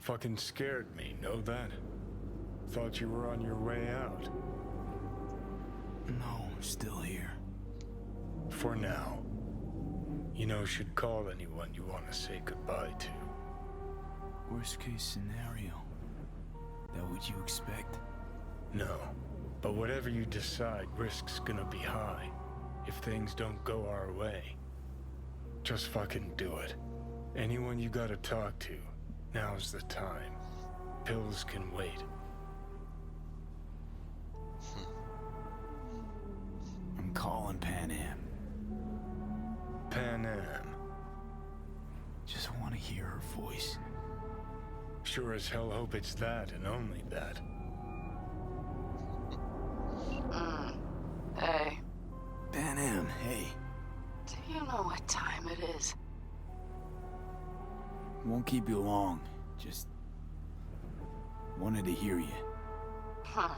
Fucking scared me, know that? Thought you were on your way out. No, I'm still here. For now. You know, should call anyone you want to say goodbye to. Worst case scenario. That what you expect? No. But whatever you decide, risk's gonna be high. If things don't go our way. Just fucking do it. Anyone you gotta talk to, now's the time. Pills can wait. I'm calling Panam. Panam. Just want to hear her voice. Sure as hell hope it's that and only that. Hey. Panam, hey. Do you know what time it is? Won't keep you long. Just wanted to hear you. Huh.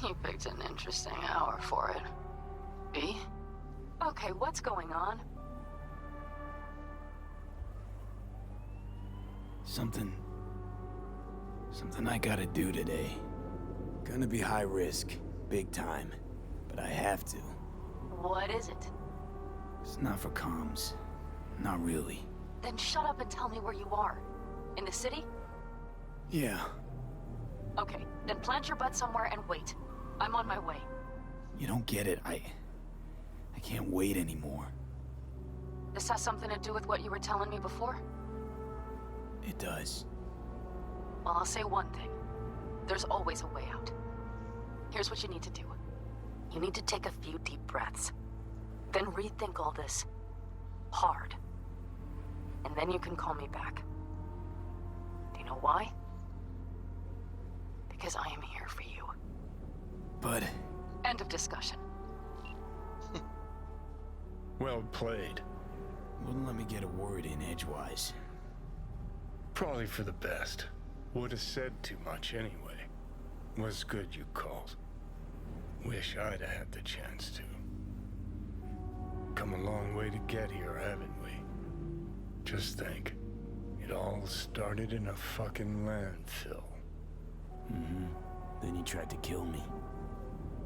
You picked an interesting hour for it. B? Okay, what's going on? Something I gotta do today. Gonna be high risk, big time, but I have to. What is it? It's not for comms. Not really. Then shut up and tell me where you are. In the city? Yeah. Okay, then plant your butt somewhere and wait. I'm on my way. You don't get it. I can't wait anymore. This has something to do with what you were telling me before? It does. Well, I'll say one thing. There's always a way out. Here's what you need to do. You need to take a few deep breaths. Then rethink all this. Hard. And then you can call me back. Do you know why? Because I am here for you. But... End of discussion. Well played. Wouldn't let me get a word in edgewise. Probably for the best. Would have said too much anyway. Was good you called. Wish I'd have had the chance to. come a long way to get here, haven't we? Just think. It all started in a fucking landfill. Mm-hmm. Then he tried to kill me.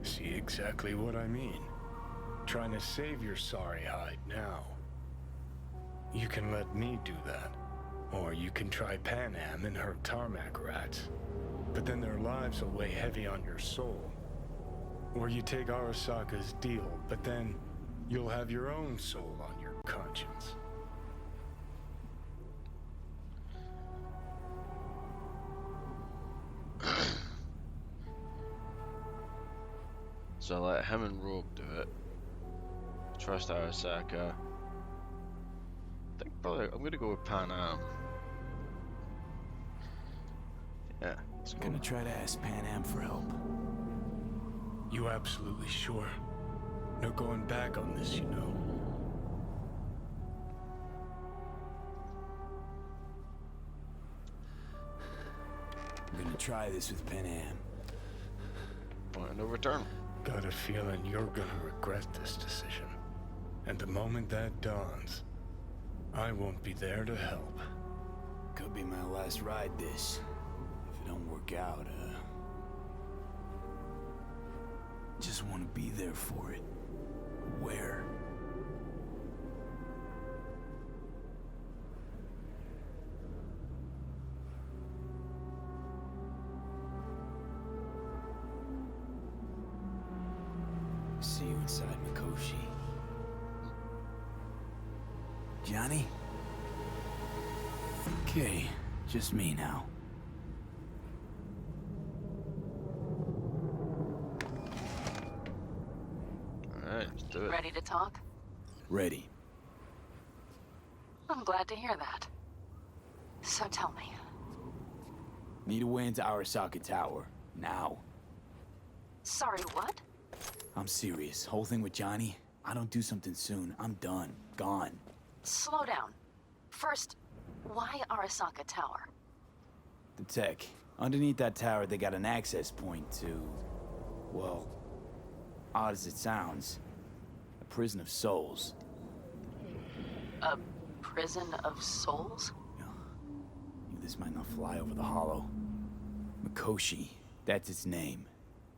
See exactly what I mean? Trying to save your sorry hide now. You can let me do that. Or you can try Panam and her tarmac rats. But then their lives will weigh heavy on your soul. Or you take Arasaka's deal, but then you'll have your own soul on your conscience. So let him and Rogue do it. Trust Arasaka. I think probably I'm gonna go with Panam. Yeah, let's go. Gonna try to ask Panam for help. You absolutely sure? No going back on this, you know. I'm gonna try this with Panam. Point of no return. Got a feeling you're gonna regret this decision. And the moment that dawns, I won't be there to help. Could be my last ride this. If it don't work out, just want to be there for it. Where? See you inside Mikoshi. Johnny? Okay, just me now. Alright, let's do it. Ready to talk? Ready. I'm glad to hear that. So tell me. Need a way into Arasaka Tower. Now. Sorry, what? I'm serious. Whole thing with Johnny, I don't do something soon, I'm done. Gone. Slow down. First, why Arasaka Tower? The tech. Underneath that tower, they got an access point to... well, odd as it sounds, a prison of souls. A prison of souls? This might not fly over the hollow. Mikoshi, that's its name.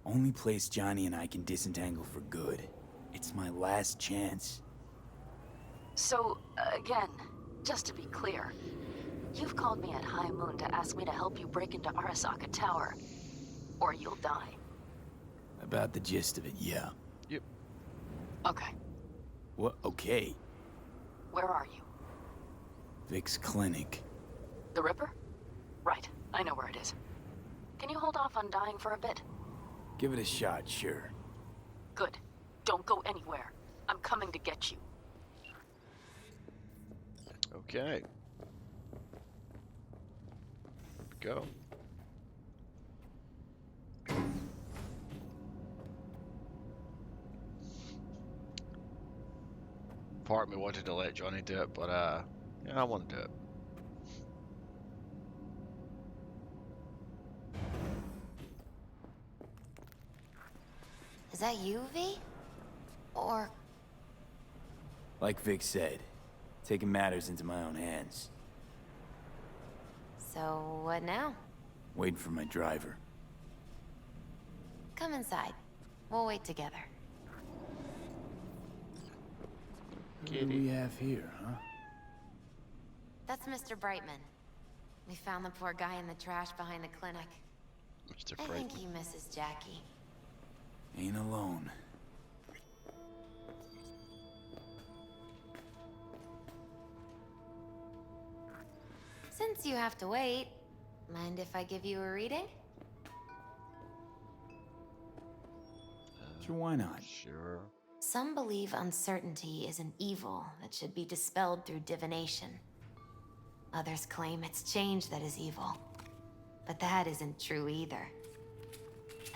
Only place Johnny and I can disentangle for good. It's my last chance. So, again, just to be clear, you've called me at High Moon to ask me to help you break into Arasaka Tower, or you'll die. About the gist of it, yeah. Yep. Okay. What? Okay. Where are you? Vic's clinic. The Ripper? Right, I know where it is. Can you hold off on dying for a bit? Give it a shot, sure. Good. Don't go anywhere. I'm coming to get you. Okay. Go. Part of me wanted to let Johnny do it, but yeah, I want to do it. Is that you, V? Or... Like Vic said, taking matters into my own hands. So, what now? Waiting for my driver. Come inside. We'll wait together. What do we have here, huh? That's Mr. Brightman. We found the poor guy in the trash behind the clinic. Mr. I Brightman. think he misses Jackie. Ain't alone. Since you have to wait, mind if I give you a reading? Sure, why not? Sure. Some believe uncertainty is an evil that should be dispelled through divination. Others claim it's change that is evil. But that isn't true either.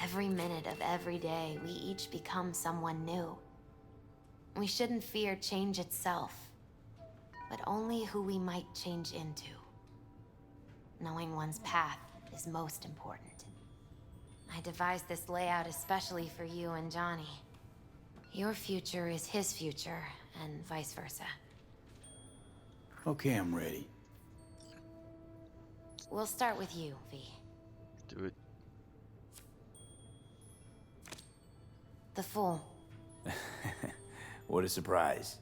Every minute of every day, we each become someone new. We shouldn't fear change itself, but only who we might change into. Knowing one's path is most important. I devised this layout especially for you and Johnny. Your future is his future, and vice versa. Okay, I'm ready. We'll start with you, V. Do it. The Fool. What a surprise.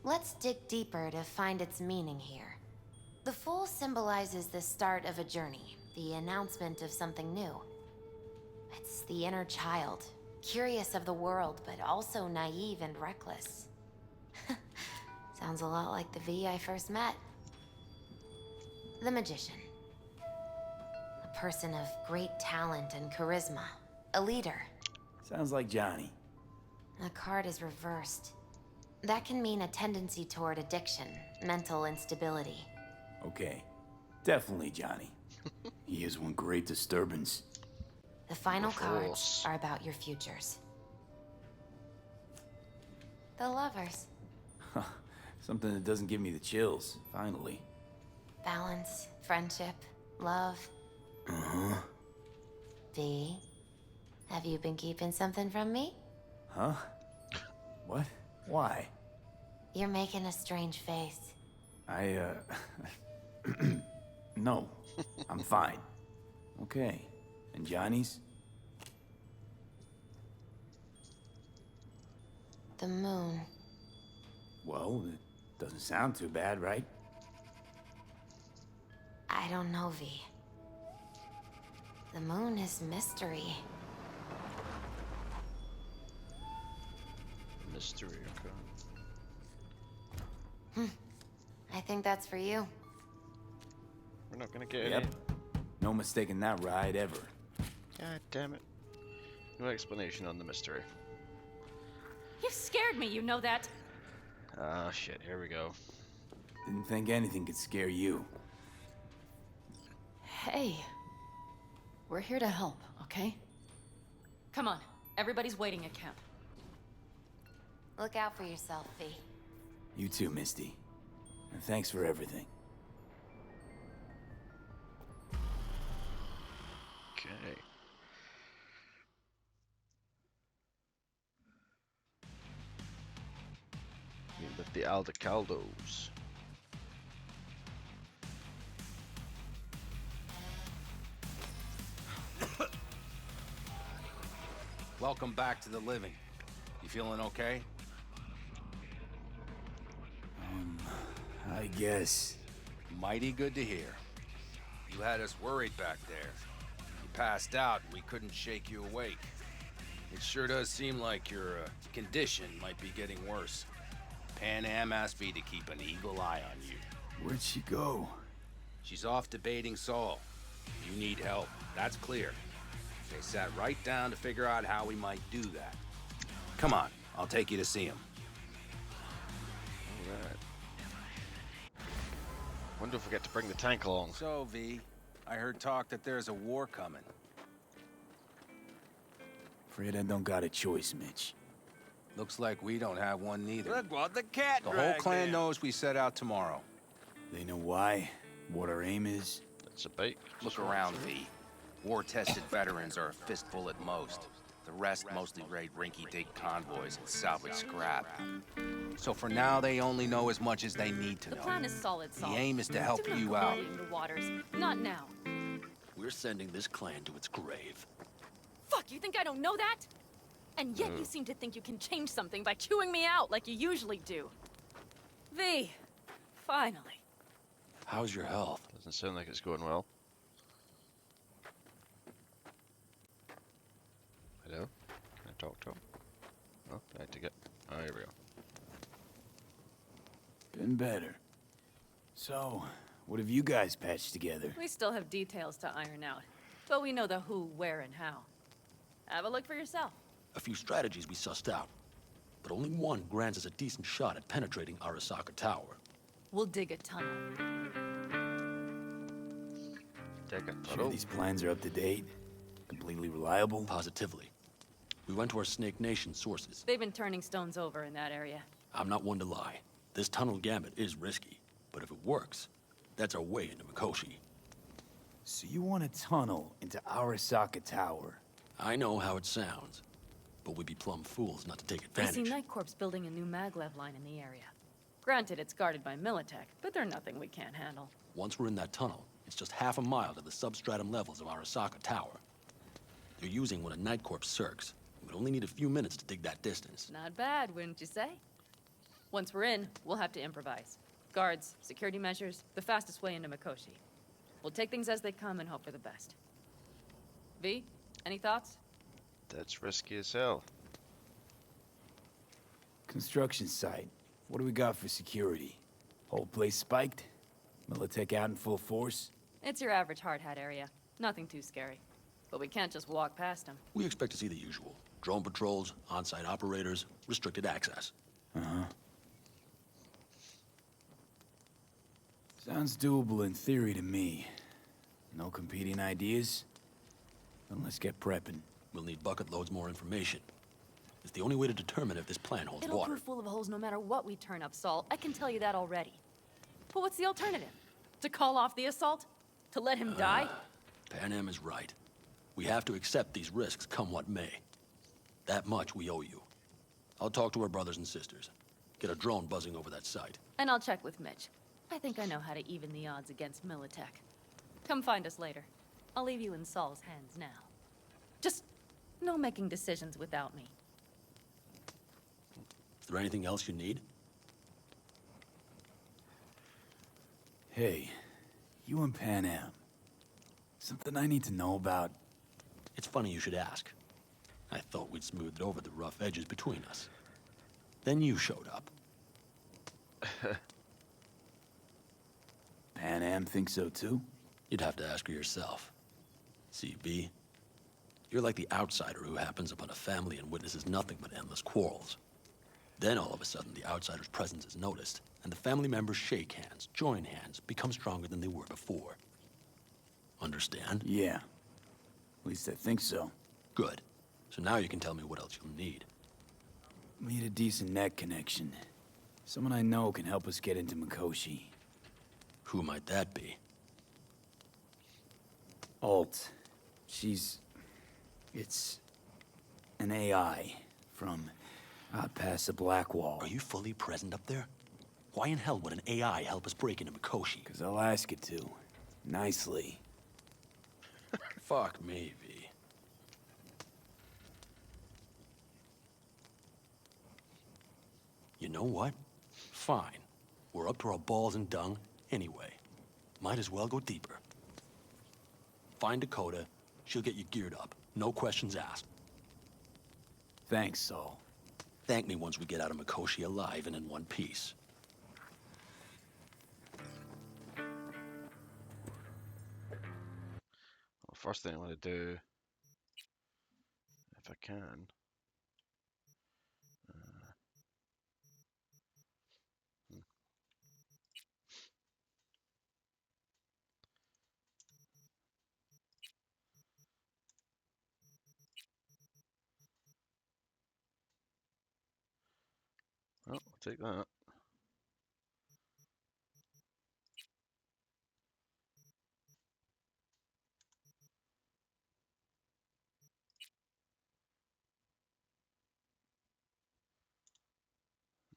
Let's dig deeper to find its meaning here. The Fool symbolizes the start of a journey, the announcement of something new. It's the inner child, curious of the world, but also naive and reckless. Sounds a lot like the V I first met. The Magician. A person of great talent and charisma. A leader. Sounds like Johnny. The card is reversed. That can mean a tendency toward addiction, mental instability. Okay. Definitely Johnny. He is one great disturbance. The final Of cards course. are about your futures. The Lovers. Something that doesn't give me the chills, finally. Balance, friendship, love. Uh-huh. V, have you been keeping something from me? Huh? What? Why? You're making a strange face. No. I'm fine. Okay. And Johnny's? The moon. Well, it doesn't sound too bad, right? I don't know, V. The moon is mystery. Mystery, okay. I think that's for you. We're not gonna get Yep. any. No mistaking that ride ever. God damn it. No explanation on the mystery. You've scared me, you know that. Ah, shit, here we go. Didn't think anything could scare you. Hey. We're here to help, okay? Come on. Everybody's waiting at camp. Look out for yourself, V. You too, Misty. And thanks for everything. Okay. Meet with the Aldecaldos. Welcome back to the living. You feeling okay? I guess. Mighty good to hear. You had us worried back there. You passed out and we couldn't shake you awake. It sure does seem like your condition might be getting worse. Panam asked me to keep an eagle eye on you. Where'd she go? She's off debating Saul. You need help, that's clear. They sat right down to figure out how we might do that. Come on, I'll take you to see him. Alright. Wonder if we get to bring the tank along. So, V, I heard talk that there's a war coming. Afraid I don't got a choice, Mitch. Looks like we don't have one neither. Look what the cat The whole dragged clan in. knows we set out tomorrow. They know why, what our aim is. That's a bait. Look around, V. War-tested veterans are a fistful at most. The rest mostly raid rinky-dink convoys and salvage scrap. So for now, they only know as much as they need to The know. plan is solid, Saul. The aim is to help Do not you go out. muddying the waters. Not now. We're sending this clan to its grave. Fuck, you think I don't know that? And yet you seem to think you can change something by chewing me out like you usually do. V, finally. How's your health? Doesn't sound like it's going well. Hello? Can I talk to him? Oh, I had to get... Oh, here we go. Been better. So, what have you guys patched together? We still have details to iron out, but we know the who, where, and how. Have a look for yourself. A few strategies we sussed out, but only one grants us a decent shot at penetrating Arasaka Tower. We'll dig a tunnel. Sure these plans are up to date? Completely reliable? Positively. We went to our Snake Nation sources. They've been turning stones over in that area. I'm not one to lie. This tunnel gambit is risky, but if it works, that's our way into Mikoshi. So you want a tunnel into Arasaka Tower? I know how it sounds. but we'd be plumb fools not to take I see advantage. Night Corp's building a new maglev line in the area. Granted, it's guarded by Militech, but they're nothing we can't handle. Once we're in that tunnel, it's just half a mile to the substratum levels of Arasaka Tower. They're using one of Night Corp's circs. We'd only need a few minutes to dig that distance. Not bad, wouldn't you say? Once we're in, we'll have to improvise. Guards, security measures, the fastest way into Mikoshi. We'll take things as they come and hope for the best. V, any thoughts? That's risky as hell. Construction site. What do we got for security? Whole place spiked? Militech out in full force? It's your average hard hat area. Nothing too scary. But we can't just walk past them. We expect to see the usual. Drone patrols, on-site operators, restricted access. Uh-huh. Sounds doable in theory to me. No competing ideas? Then let's get prepping. We'll need bucket loads more information. It's the only way to determine if this plan holds It'll water. prove full of holes no matter what we turn up, Saul. I can tell you that already. But what's the alternative? To call off the assault? To let him die? Panam is right. We have to accept these risks, come what may. That much we owe you. I'll talk to our brothers and sisters. Get a drone buzzing over that site. And I'll check with Mitch. I think I know how to even the odds against Militech. Come find us later. I'll leave you in Saul's hands now. Just no making decisions without me. Is there anything else you need? Hey, you and Panam. Something I need to know about? It's funny you should ask. I thought we'd smoothed over the rough edges between us. Then you showed up. Panam thinks so too? You'd have to ask her yourself. See, V, you're like the outsider who happens upon a family and witnesses nothing but endless quarrels. Then all of a sudden the outsider's presence is noticed, and the family members shake hands, join hands, become stronger than they were before. Understand? Yeah. At least I think so. Good. So now you can tell me what else you'll need. Need a decent net connection. Someone I know can help us get into Mikoshi. Who might that be? Alt. It's an AI from past the Black Wall. Are you fully present up there? Why in hell would an AI help us break into Mikoshi? 'Cause I'll ask it to. Nicely. Fuck me, V. You know what? Fine. We're up to our balls in dung anyway. Might as well go deeper. Find Dakota. She'll get you geared up. No questions asked. Thanks, Saul. Thank me once we get out of Mikoshi alive and in one piece. Well, first thing I want to do, if I can, oh, I'll take that.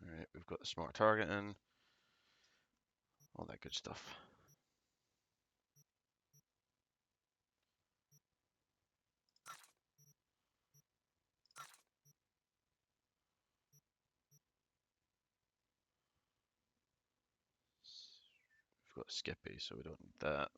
Alright, we've got the smart targeting, all that good stuff. We've got Skippy, so we don't need that.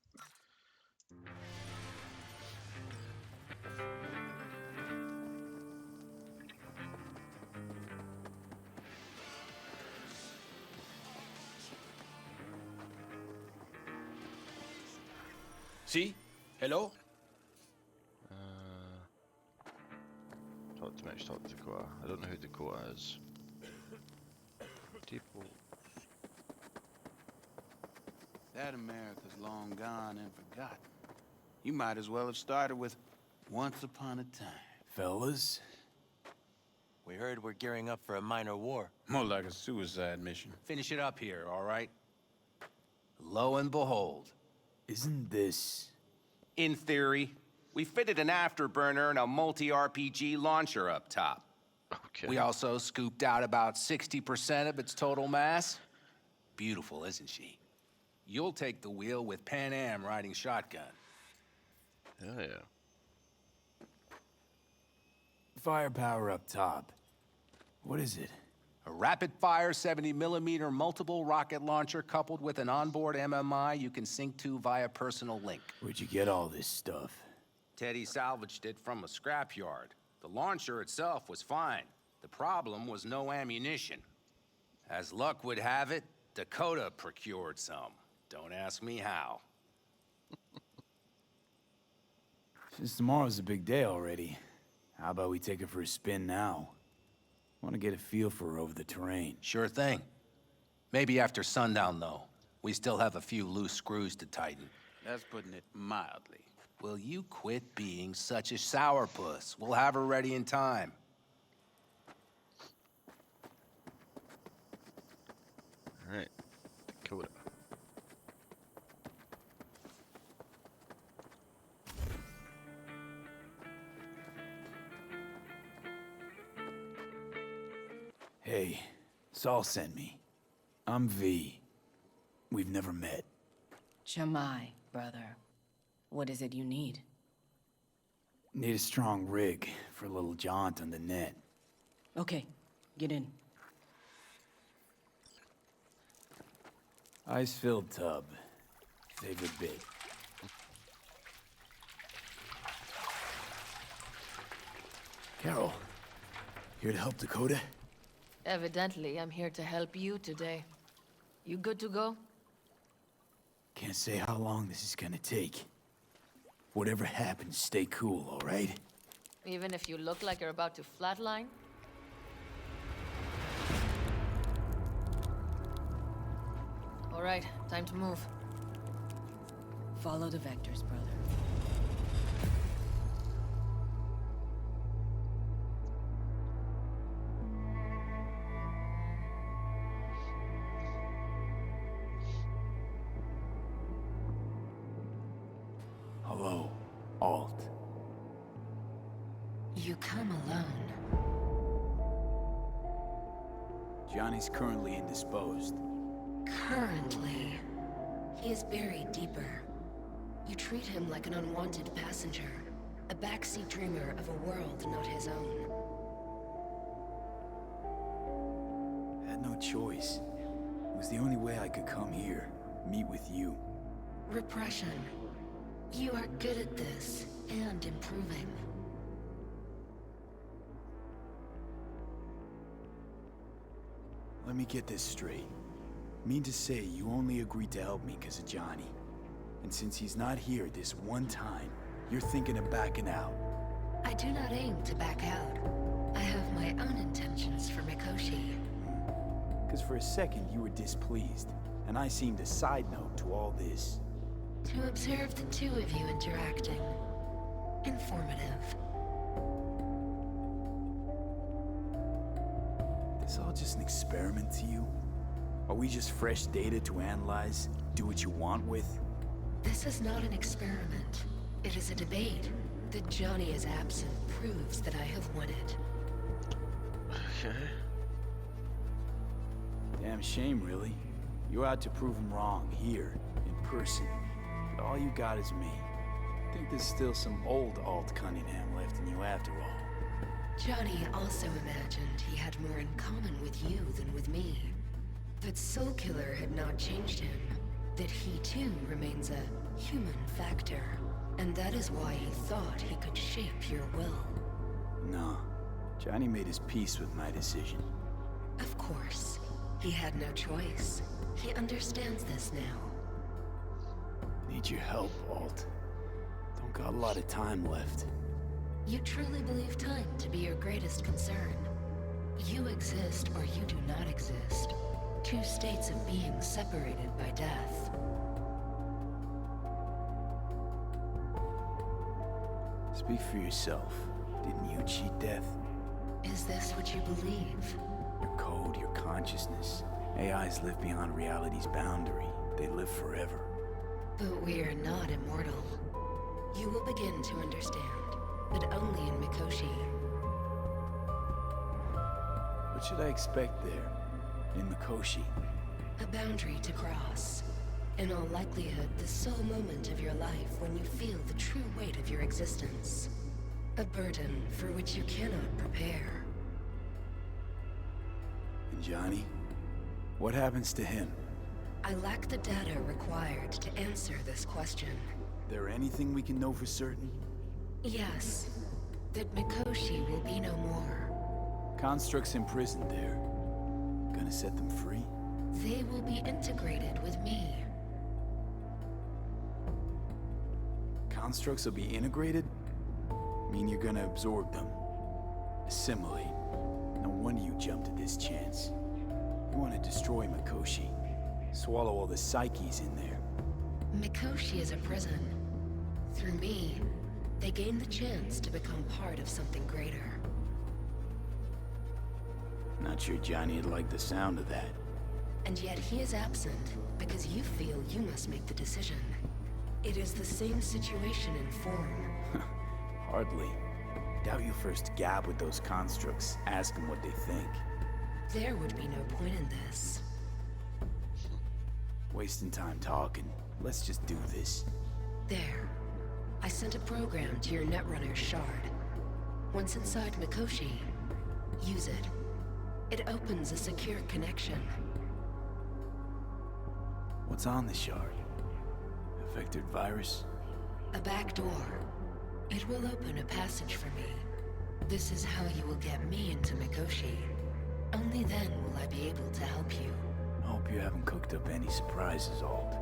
See? Hello? Talk to Mitch, talk to Dakota. I don't know who Dakota is. People. That America's long gone and forgotten. You might as well have started with Once Upon a Time. Fellas? We heard we're gearing up for a minor war. More like a suicide mission. Finish it up here, all right? Lo and behold. Isn't this... In theory. We fitted an afterburner and a multi-RPG launcher up top. Okay. We also scooped out about 60% of its total mass. Beautiful, isn't she? You'll take the wheel with Panam riding shotgun. Hell yeah. Firepower up top. What is it? A rapid-fire 70mm multiple rocket launcher coupled with an onboard MMI you can sync to via personal link. Where'd you get all this stuff? Teddy salvaged it from a scrapyard. The launcher itself was fine. The problem was no ammunition. As luck would have it, Dakota procured some. Don't ask me how. Since tomorrow's a big day already, how about we take her for a spin now? Want to get a feel for her over the terrain. Sure thing. Maybe after sundown, though. We still have a few loose screws to tighten. That's putting it mildly. Will you quit being such a sourpuss? We'll have her ready in time. All right, Dakota. Hey, Saul sent me. I'm V. We've never met. Chamai, brother. What is it you need? Need a strong rig for a little jaunt on the net. Okay, get in. Ice-filled tub. Favorite bit. Carol, here to help Dakota? Evidently, I'm here to help you today. You good to go? Can't say how long this is gonna take. Whatever happens, stay cool, all right? Even if you look like you're about to flatline? All right, time to move. Follow the vectors, brother. Hello, Alt. You come alone. Johnny's currently indisposed. Currently, he is buried deeper. You treat him like an unwanted passenger, a backseat dreamer of a world not his own. Had no choice. It was the only way I could come here, meet with you. Repression. You are good at this, and improving. Let me get this straight. Mean to say you only agreed to help me because of Johnny. And since he's not here this one time, you're thinking of backing out. I do not aim to back out. I have my own intentions for Mikoshi. Because for a second you were displeased, and I seemed a side note to all this. To observe the two of you interacting. Informative. This all just an experiment to you? Are we just fresh data to analyze, do what you want with? This is not an experiment. It is a debate. That Johnny is absent proves that I have won it. Okay. Damn shame, really. You're out to prove him wrong, here, in person. But all you got is me. I think there's still some old Alt Cunningham left in you after all. Johnny also imagined he had more in common with you than with me. That Soul Killer had not changed him. That he too remains a human factor. And that is why he thought he could shape your will. No. Johnny made his peace with my decision. Of course. He had no choice. He understands this now. Need your help, Alt. Don't got a lot of time left. You truly believe time to be your greatest concern. You exist or you do not exist. Two states of being separated by death. Speak for yourself. Didn't you cheat death? Is this what you believe? Your code, your consciousness. AIs live beyond reality's boundary. They live forever. But we are not immortal. You will begin to understand, but only in Mikoshi. What should I expect there, in Mikoshi? A boundary to cross. In all likelihood, the sole moment of your life when you feel the true weight of your existence. A burden for which you cannot prepare. And Johnny? What happens to him? I lack the data required to answer this question. There anything we can know for certain? Yes, that Mikoshi will be no more. Constructs imprisoned there. Gonna set them free? They will be integrated with me. Constructs will be integrated? Mean you're gonna absorb them? Assimilate? No wonder you jumped at this chance. You want to destroy Mikoshi. Swallow all the psyches in there. Mikoshi is a prison. Through me, they gain the chance to become part of something greater. Not sure Johnny'd like the sound of that. And yet he is absent because you feel you must make the decision. It is the same situation in form. Hardly. Doubt you first gab with those constructs, ask them what they think. There would be no point in this. Wasting time talking. Let's just do this. There. I sent a program to your Netrunner shard. Once inside Mikoshi, use it. It opens a secure connection. What's on the shard? A vectored virus? A back door. It will open a passage for me. This is how you will get me into Mikoshi. Only then will I be able to help you. I hope you haven't cooked up any surprises, Ald.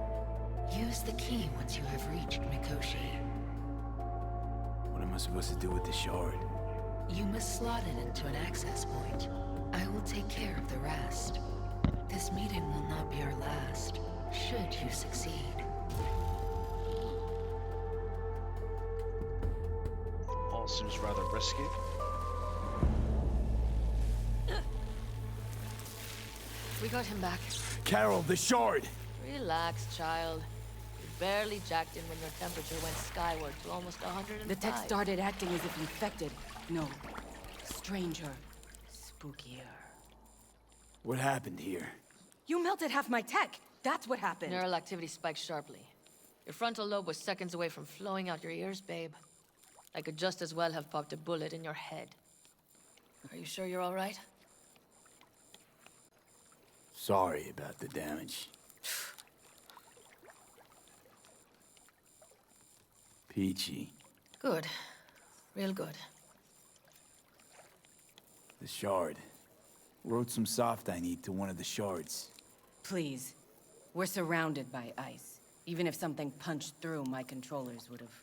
Use the key once you have reached Mikoshi. What am I supposed to do with the shard? You must slot it into an access point. I will take care of the rest. This meeting will not be our last, should you succeed. All seems rather risky. We got him back. Carol, the shard! Relax, child. You barely jacked in when your temperature went skyward to almost 105. The tech started acting as if infected. No. Stranger. Spookier. What happened here? You melted half my tech! That's what happened! Neural activity spiked sharply. Your frontal lobe was seconds away from flowing out your ears, babe. I could just as well have popped a bullet in your head. Are you sure you're all right? Sorry about the damage. Peachy. Good. Real good. The shard. Wrote some soft I need to one of the shards. Please. We're surrounded by ice. Even if something punched through, my controllers would have...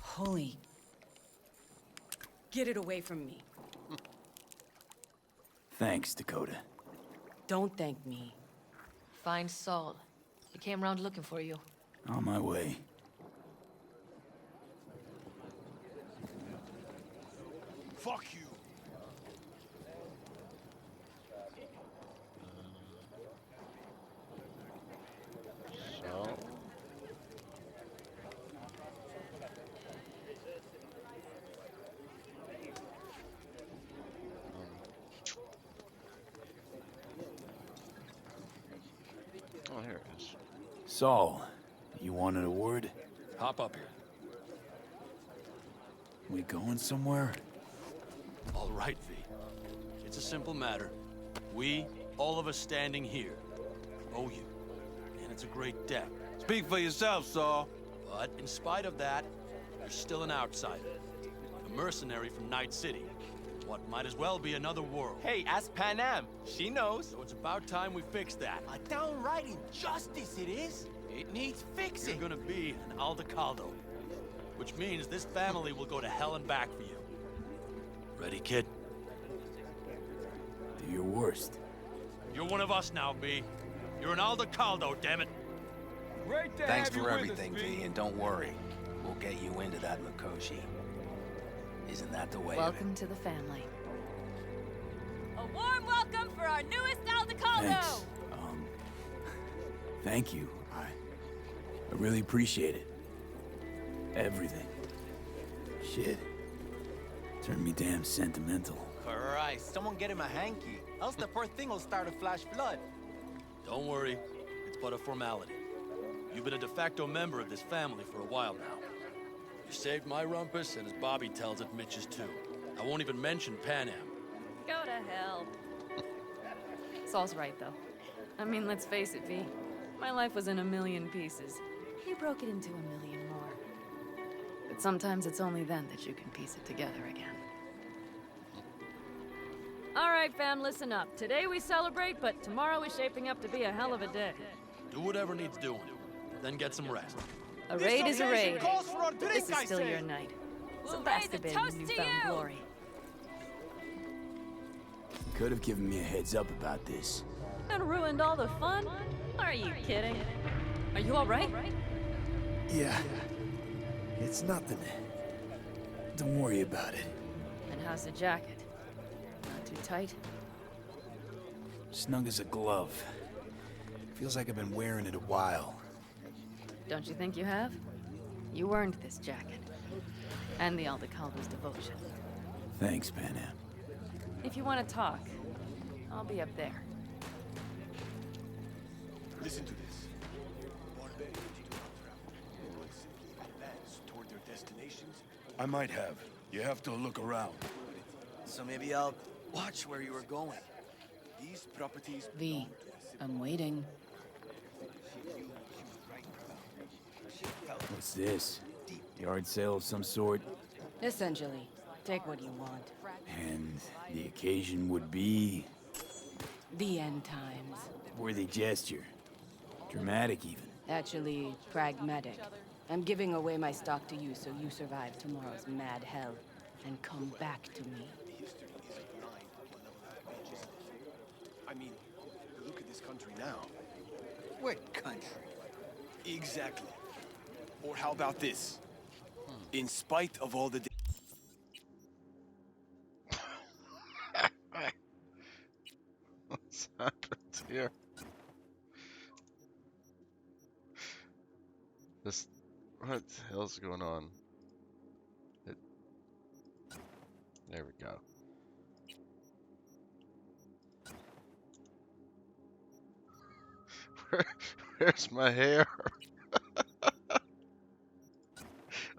Holy... Get it away from me. Thanks, Dakota. Don't thank me. Find Saul. He came round looking for you. On my way. Fuck you. So. Oh, here it is. Saul, you wanted a word? Hop up here. We going somewhere? All right, V. It's a simple matter. We, all of us standing here, owe you. And it's a great debt. Speak for yourself, Saul. But in spite of that, you're still an outsider. A mercenary from Night City. What might as well be another world. Hey, ask Panam. She knows. So it's about time we fix that. A downright injustice it is. It needs fixing. You're gonna be an Aldecaldo. Which means this family will go to hell and back for you. Ready, kid? Do your worst. You're one of us now, B. You're an Aldecaldo, damn it. Great to Thanks have you for with everything, us, V, and don't worry. We'll get you into that Mikoshi. Isn't that the way Welcome to the family. A warm welcome for our newest Aldecaldo! Thanks. Thank you. I really appreciate it. Everything. Shit. Turned me damn sentimental. Christ, someone get him a hanky. Else the poor thing will start to flash blood. Don't worry, it's but a formality. You've been a de facto member of this family for a while now. You saved my rumpus, and as Bobby tells it, Mitch's too. I won't even mention Panam. Go to hell. Saul's right, though. I mean, let's face it, V. My life was in a million pieces. You broke it into a million more. But sometimes it's only then that you can piece it together again. All right, fam, listen up. Today we celebrate, but tomorrow is shaping up to be a hell of a day. Do whatever needs doing, then get some rest. A raid is a raid. This is still your night. So bask a bit in newfound glory. Could have given me a heads up about this. And ruined all the fun? Are you kidding? Are you all right? Yeah. It's nothing. Don't worry about it. And how's the jacket? Not too tight? Snug as a glove. Feels like I've been wearing it a while. Don't you think you have? You earned this jacket. And the Aldecaldos' devotion. Thanks, Panam. If you want to talk, I'll be up there. Listen to this. Toward their destinations? I might have. You have to look around. So maybe I'll watch where you were going. These properties... V, I'm waiting. What's this? Yard sale of some sort? Essentially, take what you want. And the occasion would be... The end times. Worthy gesture. Dramatic, even. Actually, pragmatic. I'm giving away my stock to you so you survive tomorrow's mad hell and come back to me. I mean, look at this country now. What country? Exactly. Or how about this? In spite of all the... What's happened here? This... What the hell's going on? There we go. Where's my hair?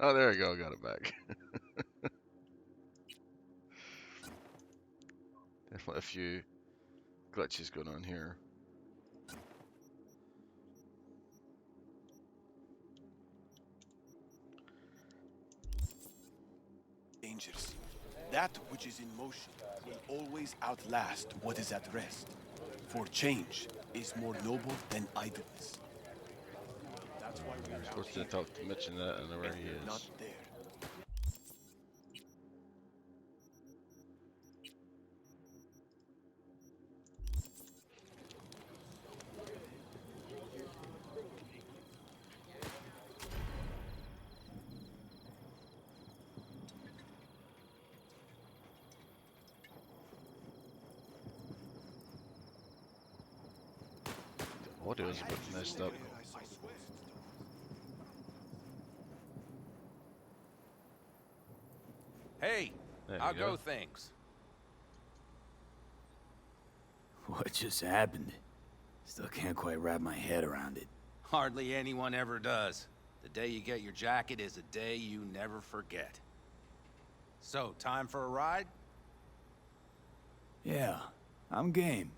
Oh, there we go. Got it back. Definitely a few glitches going on here. Dangers. That which is in motion will always outlast what is at rest. For change is more noble than idleness. That's why we are supposed to talk to Mitch and that, and where he is. Not there. Audio is a bit messed up. Hey, There how you go. go things? What just happened? Still can't quite wrap my head around it. Hardly anyone ever does. The day you get your jacket is a day you never forget. So, time for a ride? Yeah, I'm game.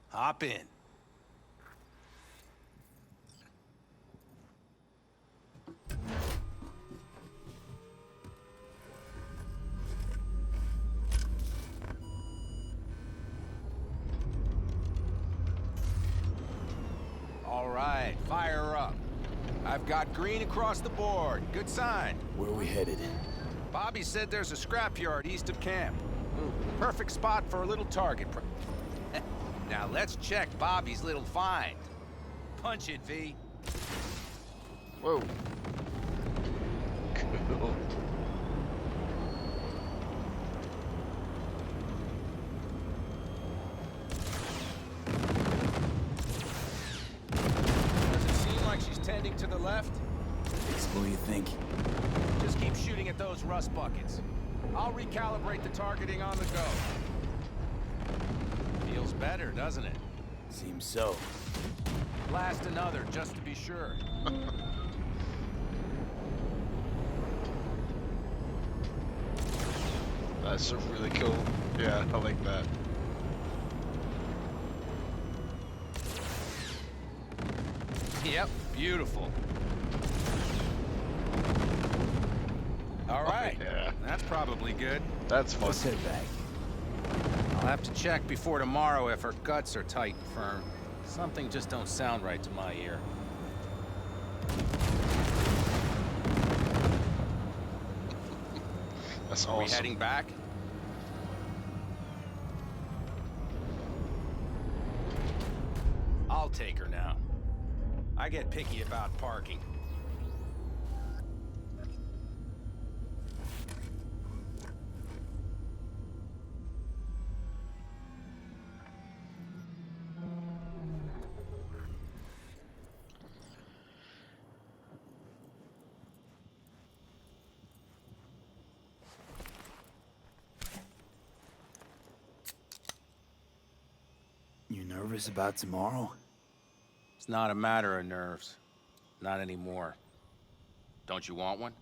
Hop in. All right, fire up. I've got green across the board. Good sign. Where are we headed? Bobby said there's a scrapyard east of camp. Perfect spot for a little target. Now let's check Bobby's little find. Punch it, V. Whoa. Cool. Does it seem like she's tending to the left? What do you think? Just keep shooting at those rust buckets. I'll recalibrate the targeting on the go. Feels better, doesn't it? Seems so. Blast another, just to be sure. That's really cool. Yeah, I like that. Yep, beautiful. All right. Yeah. That's probably good. That's fun. Let's head back. I'll have to check before tomorrow if her guts are tight and firm. Something just don't sound right to my ear. That's Are awesome. we heading back? I'll take her now. I get picky about parking. You nervous about tomorrow? It's not a matter of nerves. Not anymore. Don't you want one?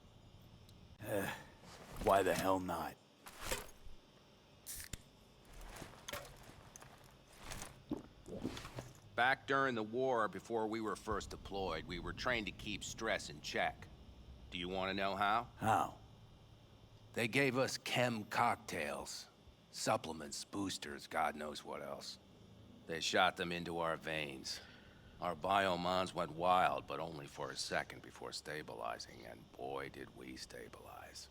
Why the hell not? Back during the war, before we were first deployed, we were trained to keep stress in check. Do you want to know how? How? They gave us chem cocktails. Supplements, boosters, God knows what else. They shot them into our veins. Our biomons went wild, but only for a second before stabilizing, and boy did we stabilize.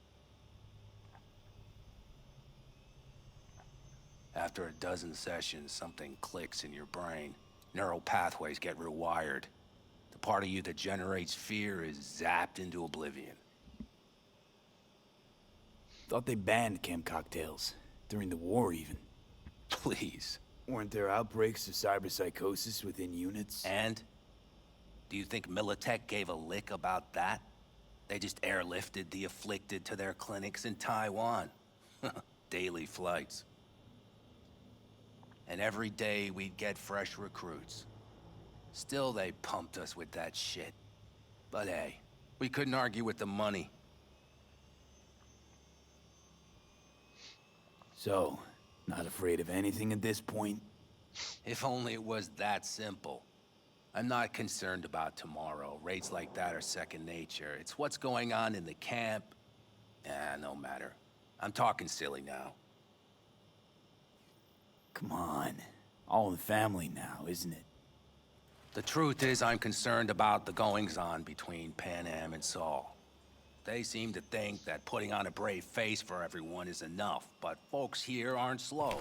After a dozen sessions, something clicks in your brain. Neural pathways get rewired. The part of you that generates fear is zapped into oblivion. Thought they banned chem cocktails. During the war, even. Please. Weren't there outbreaks of cyberpsychosis within units? And? Do you think Militech gave a lick about that? They just airlifted the afflicted to their clinics in Taiwan. Daily flights. And every day we'd get fresh recruits. Still they pumped us with that shit. But hey, we couldn't argue with the money. So, not afraid of anything at this point? If only it was that simple. I'm not concerned about tomorrow. Raids like that are second nature. It's what's going on in the camp. No matter. I'm talking silly now. Come on. All in the family now, isn't it? The truth is, I'm concerned about the goings-on between Panam and Saul. They seem to think that putting on a brave face for everyone is enough, but folks here aren't slow.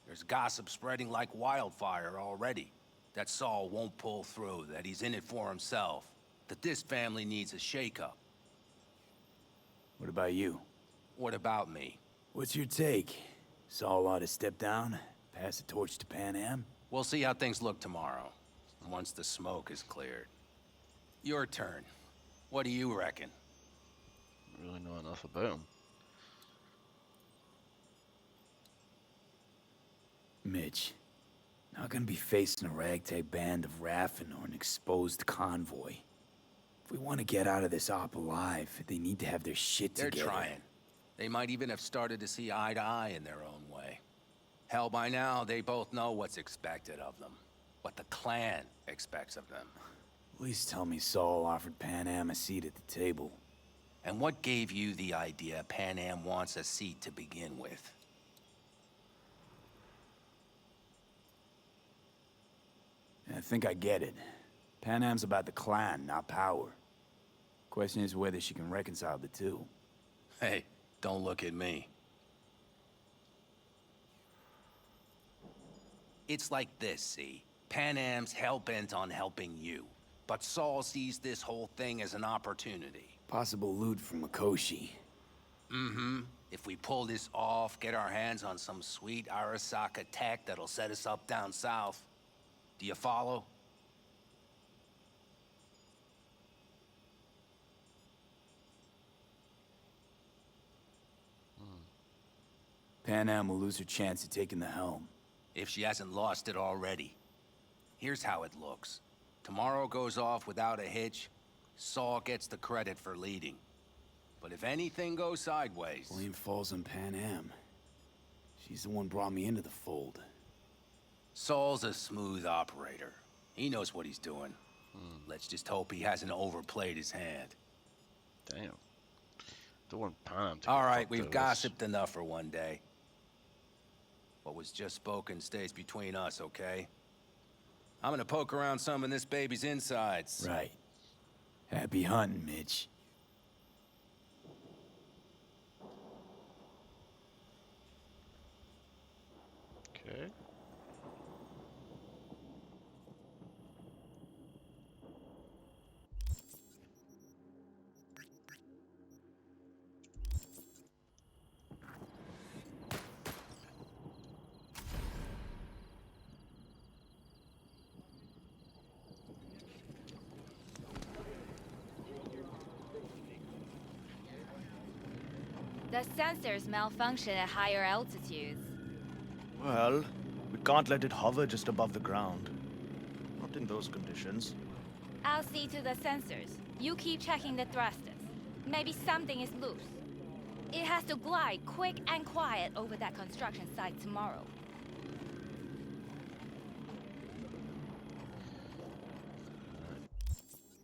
There's gossip spreading like wildfire already. That Saul won't pull through, that he's in it for himself, that this family needs a shakeup. What about you? What about me? What's your take? Saul ought to step down, pass the torch to Panam? We'll see how things look tomorrow, once the smoke is cleared. Your turn. What do you reckon? I don't really know enough about him. Mitch, not gonna be facing a ragtag band of Raffen or an exposed convoy. If we want to get out of this op alive, they need to have their shit They're together. trying. They might even have started to see eye to eye in their own way. Hell, by now, they both know what's expected of them. What the clan expects of them. Please tell me Saul offered Panam a seat at the table. And what gave you the idea Panam wants a seat to begin with? I think I get it. Panam's about the clan, not power. Question is whether she can reconcile the two. Hey, don't look at me. It's like this, see? Panam's hell-bent on helping you. But Saul sees this whole thing as an opportunity. Possible loot from Mikoshi. Mm-hmm. If we pull this off, get our hands on some sweet Arasaka tech that'll set us up down south. Do you follow? Panam will lose her chance of taking the helm. If she hasn't lost it already. Here's how it looks. Tomorrow goes off without a hitch. Saul gets the credit for leading. But if anything goes sideways... Blame falls on Panam. She's the one brought me into the fold. Saul's a smooth operator. He knows what he's doing. Let's just hope he hasn't overplayed his hand. Damn. Don't want Panam to All get right, fucked we've over this. gossiped enough for one day. What was just spoken stays between us, okay? I'm gonna poke around some of this baby's insides. Right. Happy hunting, Mitch. Okay. The sensors malfunction at higher altitudes. Well, we can't let it hover just above the ground. Not in those conditions. I'll see to the sensors. You keep checking the thrusters. Maybe something is loose. It has to glide quick and quiet over that construction site tomorrow.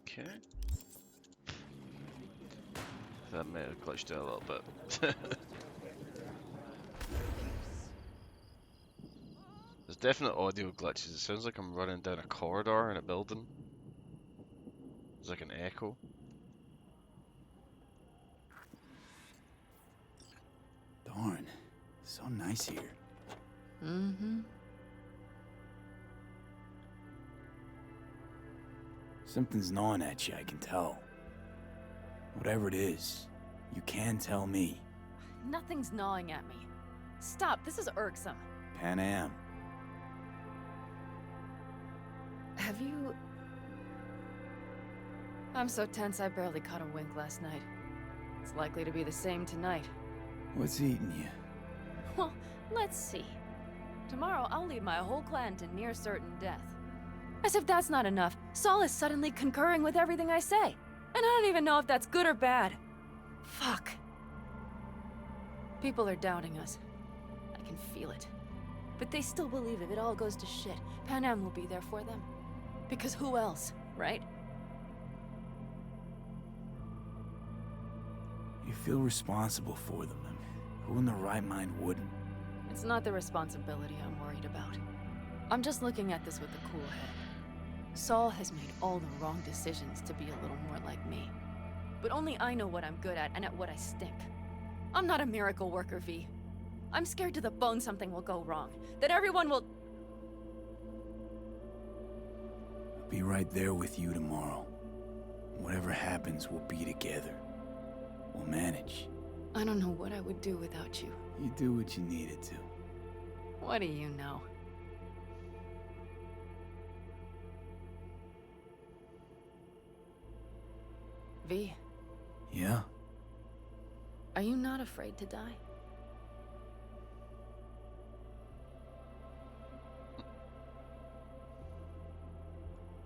Okay. That may have glitched out a little bit. There's definite audio glitches. It sounds like I'm running down a corridor in a building. There's like an echo. Darn. So nice here. Mm-hmm. Something's gnawing at you, I can tell. Whatever it is, you can tell me. Nothing's gnawing at me. Stop, this is irksome. Panam. Have you... I'm so tense I barely caught a wink last night. It's likely to be the same tonight. What's eating you? Well, let's see. Tomorrow I'll lead my whole clan to near certain death. As if that's not enough, Saul is suddenly concurring with everything I say. And I don't even know if that's good or bad. Fuck. People are doubting us. I can feel it. But they still believe if it all goes to shit, Panam will be there for them. Because who else, right? You feel responsible for them. Who in their right mind wouldn't? It's not the responsibility I'm worried about. I'm just looking at this with a cool head. Saul has made all the wrong decisions to be a little more like me. But only I know what I'm good at and at what I stink. I'm not a miracle worker, V. I'm scared to the bone something will go wrong. That everyone will... I'll be right there with you tomorrow. Whatever happens, we'll be together. We'll manage. I don't know what I would do without you. You do what you needed to. What do you know? V, Yeah? are you not afraid to die?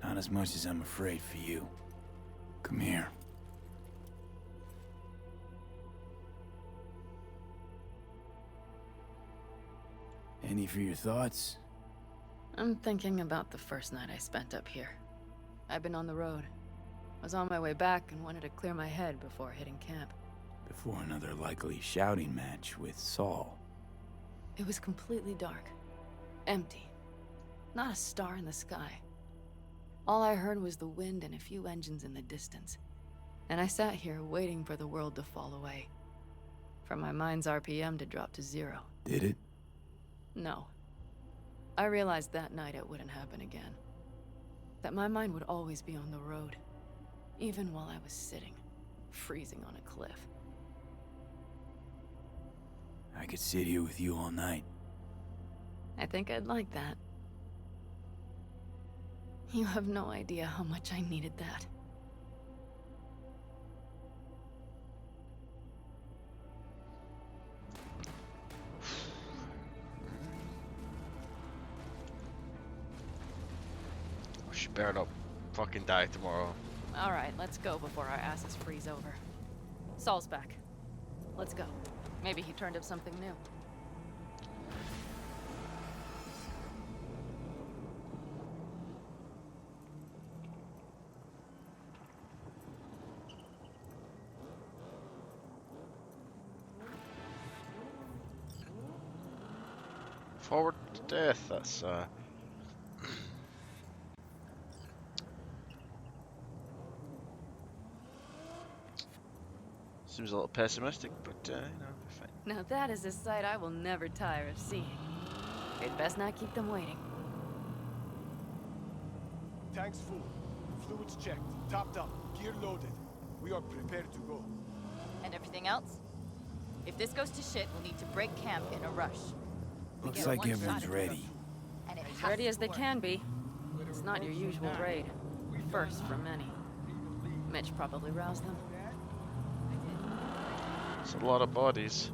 Not as much as I'm afraid for you. Come here. Any for your thoughts? I'm thinking about the first night I spent up here. I've been on the road. I was on my way back and wanted to clear my head before hitting camp. Before another likely shouting match with Saul. It was completely dark. Empty. Not a star in the sky. All I heard was the wind and a few engines in the distance. And I sat here waiting for the world to fall away. For my mind's RPM to drop to 0. Did it? No. I realized that night it wouldn't happen again. That my mind would always be on the road. Even while I was sitting, freezing on a cliff. I could sit here with you all night. I think I'd like that. You have no idea how much I needed that. She better not fucking die tomorrow. Alright, let's go before our asses freeze over. Saul's back. Let's go. Maybe he turned up something new. Forward to death, that's seems a little pessimistic, but you know, fine. Now that is a sight I will never tire of seeing. We'd best not keep them waiting. Tanks full. Fluids checked. Topped up. Gear loaded. We are prepared to go. And everything else? If this goes to shit, we'll need to break camp in a rush. We Looks get like one everyone's shot at ready. it, and it As has ready to as they work. can be. It's not your usual raid. First for many. Mitch probably roused them. It's a lot of bodies.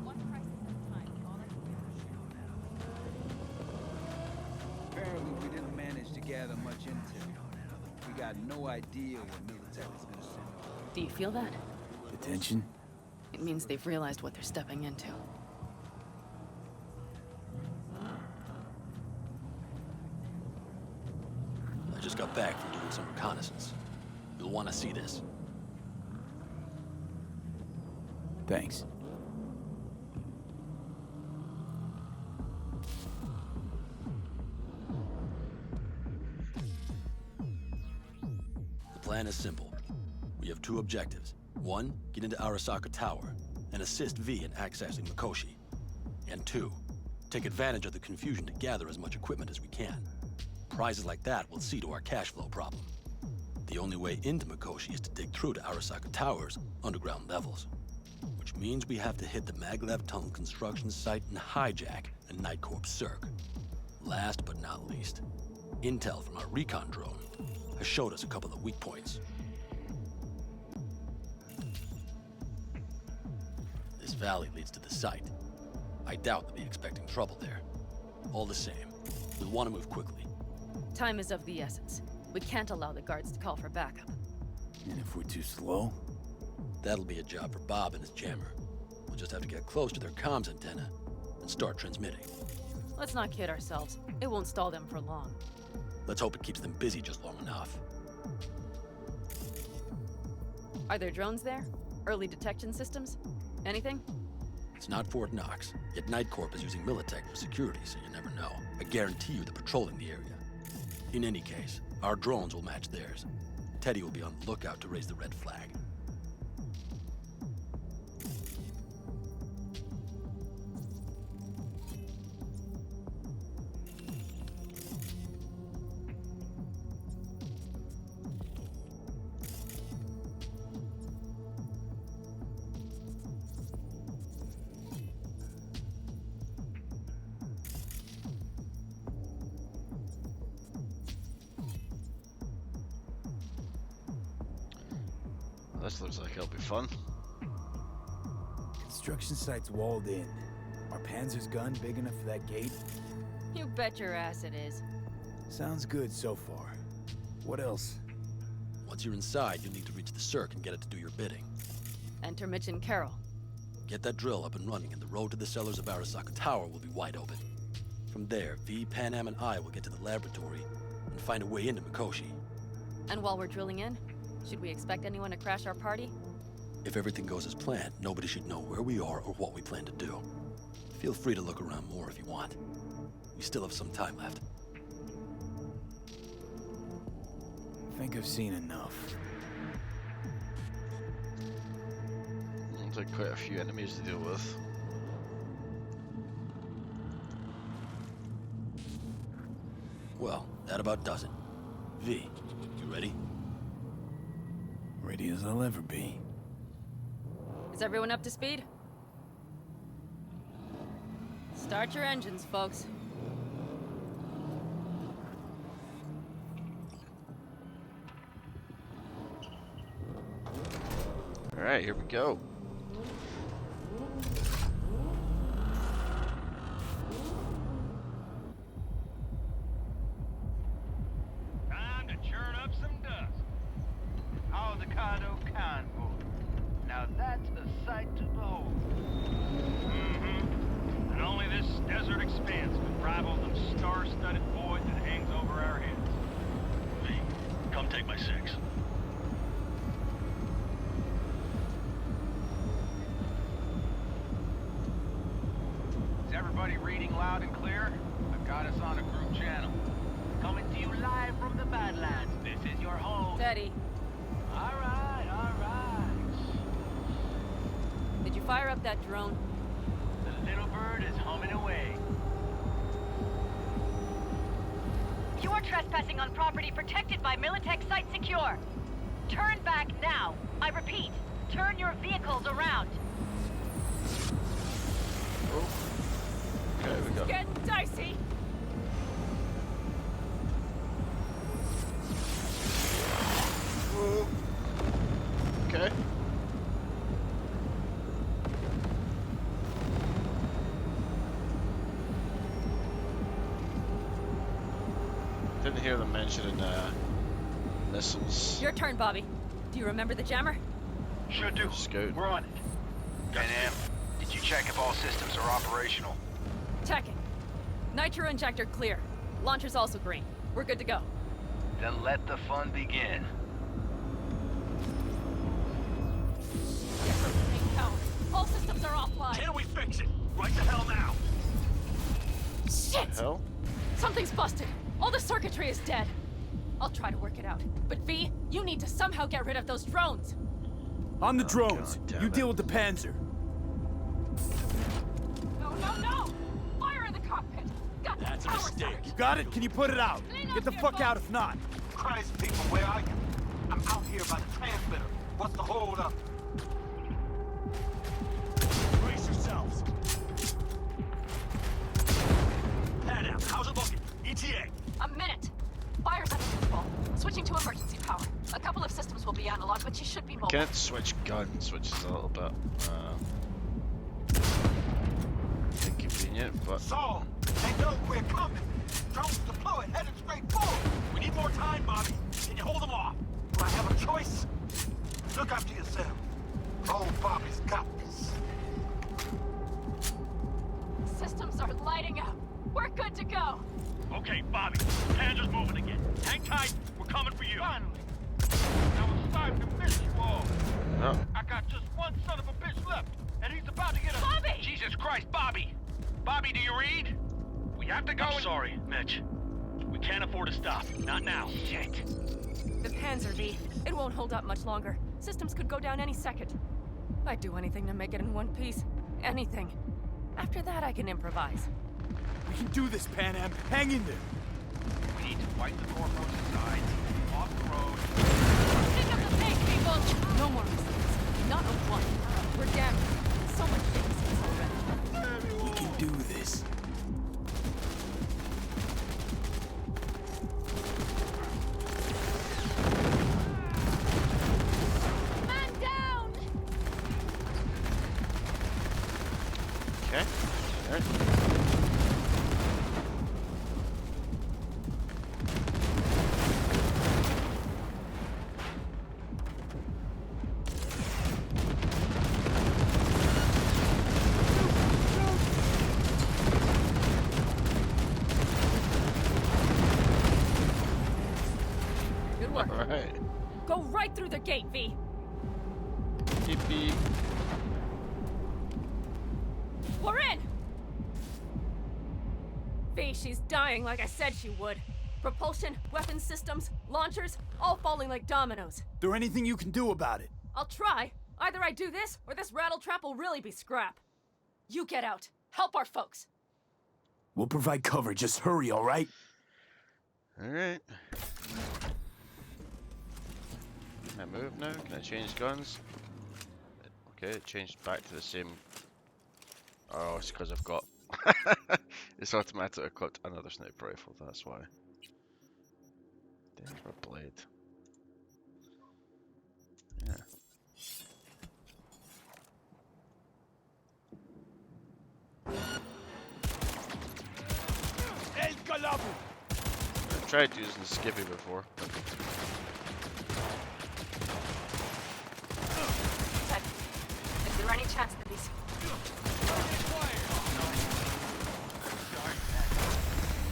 Apparently we didn't manage to gather much intel. We got no idea what military's gonna send. Do you feel that? The tension? It means they've realized what they're stepping into. I just got back from doing some reconnaissance. You'll want to see this. Thanks. The plan is simple. We have two objectives. One, get into Arasaka Tower and assist V in accessing Mikoshi. And two, take advantage of the confusion to gather as much equipment as we can. Prizes like that will see to our cash flow problem. The only way into Mikoshi is to dig through to Arasaka Tower's underground levels. Which means we have to hit the maglev tunnel construction site and hijack a Night Corps Circ. Last but not least, intel from our recon drone has showed us a couple of weak points. This valley leads to the site. I doubt they'll be expecting trouble there. All the same, we'll want to move quickly. Time is of the essence. We can't allow the guards to call for backup. And if we're too slow? That'll be a job for Bob and his jammer. We'll just have to get close to their comms antenna and start transmitting. Let's not kid ourselves. It won't stall them for long. Let's hope it keeps them busy just long enough. Are there drones there? Early detection systems? Anything? It's not Fort Knox, yet Night Corp is using Militech for security, so you never know. I guarantee you they're patrolling the area. In any case, our drones will match theirs. Teddy will be on the lookout to raise the red flag. This looks like it'll be fun. Construction site's walled in. Are Panzer's gun big enough for that gate? You bet your ass it is. Sounds good so far. What else? Once you're inside, you'll need to reach the Cirque and get it to do your bidding. Enter Mitch and Carol. Get that drill up and running, and the road to the cellars of Arasaka Tower will be wide open. From there, V, Panam, and I will get to the laboratory and find a way into Mikoshi. And while we're drilling in, should we expect anyone to crash our party? If everything goes as planned, nobody should know where we are or what we plan to do. Feel free to look around more if you want. We still have some time left. I think I've seen enough. Looks like quite a few enemies to deal with. Well, that about does it. V, you ready? Ready as I'll ever be. Is everyone up to speed? Start your engines, folks. Alright, here we go. Time to churn up some dust. Aldecaldo convoy. Now that's a sight to behold. And only this desert expanse can rival the star-studded void that hangs over our heads. V, come take my 6. Is everybody reading loud and clear? I've got us on a group channel. Coming to you live from the Badlands. This is your home. Steady. All right, all right. Did you fire up that drone? The little bird is humming away. You are trespassing on property protected by Militech Site Secure. Turn back now. I repeat, turn your vehicles around. Okay, we go. Getting dicey. Okay. Didn't hear them mentioning missiles. Your turn, Bobby. Do you remember the jammer? Sure do. Scout. We're on it. Panam, did you check if all systems are operational? Checking. Nitro injector clear. Launcher's also green. We're good to go. Then let the fun begin. All systems are offline. Can we fix it? Right the hell now! Shit! Hell? Something's busted. All the circuitry is dead. I'll try to work it out. But V, you need to somehow get rid of those drones. On the drones. God, You damn deal with the Panzer. No, no, no! Fire in the cockpit! Got That's a power mistake. surge. You got it? Can you put it out? Get the fuck out if not. Christ, people, where are you? I'm out here by the transmitter. What's the hold up? Brace yourselves. Panam, how's it looking? ETA. A minute. Fire's under control. Switching to emergency power. A couple of systems will be analog, but you should be mobile. Can't switch guns, which is a little bit inconvenient, but So, they know we're coming. Drones deployed, headed straight forward. We need more time, Bobby. Can you hold them off? Do I have a choice? Look after yourself. Oh, Bobby's got this. Systems are lighting up. We're good to go. Okay, Bobby. Panzer's moving again. Hang tight. We're coming for you. Finally. I was starting to miss you all. no. I got just one son of a bitch left, and he's about to get a... Bobby! Jesus Christ, Bobby! Bobby, do you read? We have to go I'm and... sorry, Mitch. We can't afford to stop. Not now. Shit. The Panzer V. It won't hold up much longer. Systems could go down any second. I'd do anything to make it in one piece. Anything. After that, I can improvise. We can do this, Panam. Hang in there. We need to wipe the Corpo inside, off the road. Pick up the pace, people! No more mistakes. Not a one. We're damaged. So much damage already. We can do this. Man down! Okay. Alright. Good work. Alright. Go right through the gate, V. Beep beep. We're in! V, she's dying like I said she would. Propulsion, weapon systems, launchers, all falling like dominoes. There anything you can do about it? I'll try. Either I do this, or this rattletrap will really be scrap. You get out. Help our folks. We'll provide cover. Just hurry, all right? Alright. Can I move now? Can I change guns? Okay, it changed back to the same. Oh, it's because I've got. It's automatically equipped another sniper rifle, that's why. Denver blade. Yeah. I've tried using Skippy before. Is there any chance that these...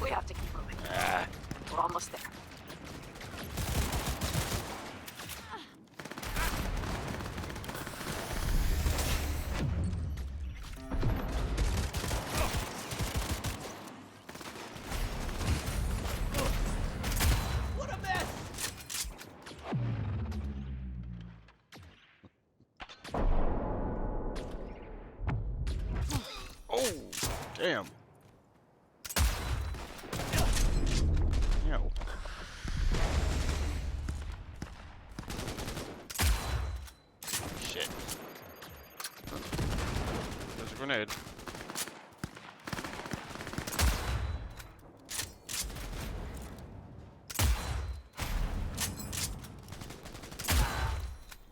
We have to keep moving. We're almost there. Oh, damn. Ow. Shit. There's a grenade.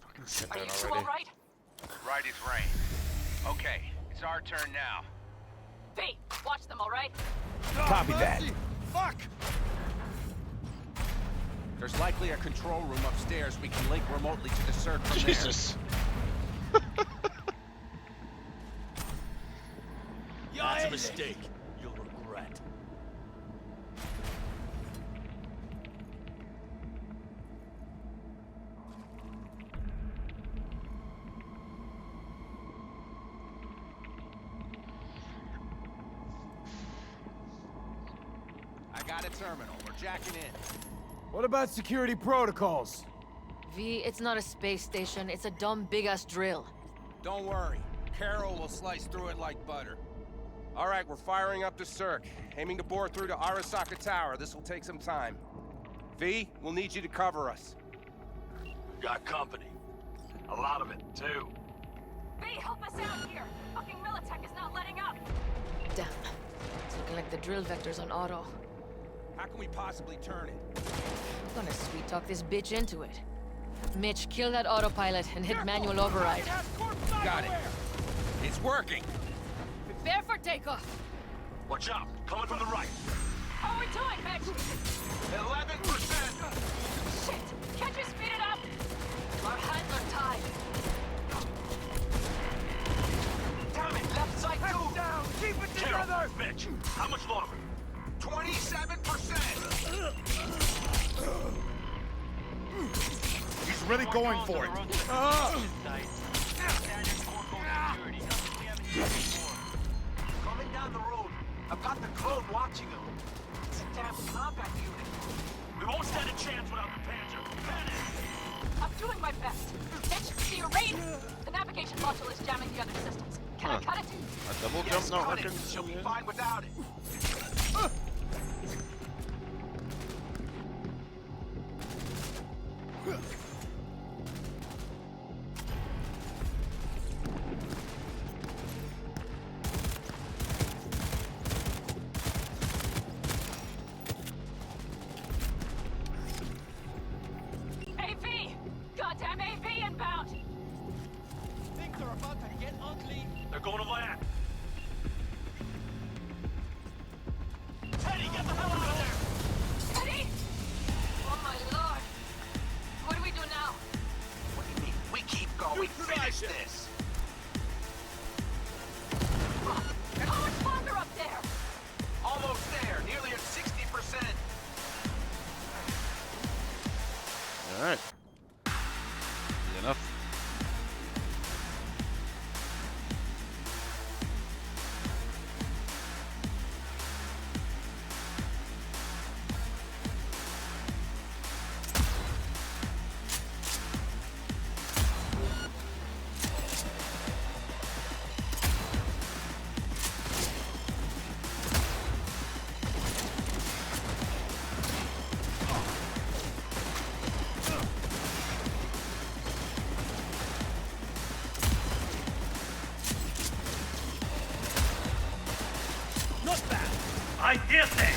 Fucking sit Are down you two already. alright? Right as rain. Okay, it's our turn now. V, watch them, alright? Copy that. Fuck! There's likely a control room upstairs we can link remotely to the circ from Jesus. That's a mistake. You'll regret. I got a terminal. We're jacking in. What about security protocols? V, it's not a space station. It's a dumb big-ass drill. Don't worry. Carol will slice through it like butter. All right, we're firing up the circ. Aiming to bore through to Arasaka Tower. This will take some time. V, we'll need you to cover us. Got company. A lot of it, too. V, help us out here! Fucking Militech is not letting up! Damn. It's looking like the drill vector's on auto. How can we possibly turn it? I'm gonna sweet-talk this bitch into it. Mitch, kill that autopilot and hit manual override. Got it. It's working. Prepare for takeoff. Watch out. Coming from the right. How are we doing, Mitch? 11%! Shit! Can't you speed it up? Our hands are tied. Damn it! Left side too! Down! Keep it together! Mitch, how much longer? 27%! He's really going for it. Coming down the road. I've got the clone watching him. It's a damn combat unit. We won't stand a chance without the Panzer. I'm doing my best. Mitch, do you read? The navigation module is jamming the other systems. Can I cut it? A double jump not working. She'll be fine without it. AV! Goddamn AV inbound! Things are about to get ugly. They're going to land. Teddy, get the hell out of there! Teddy! Oh my lord! What do we do now? What do you mean? We keep going. Finish this! How much longer up there? Almost there. Nearly at 60%. Alright. Easy enough. Not bad. I dare say.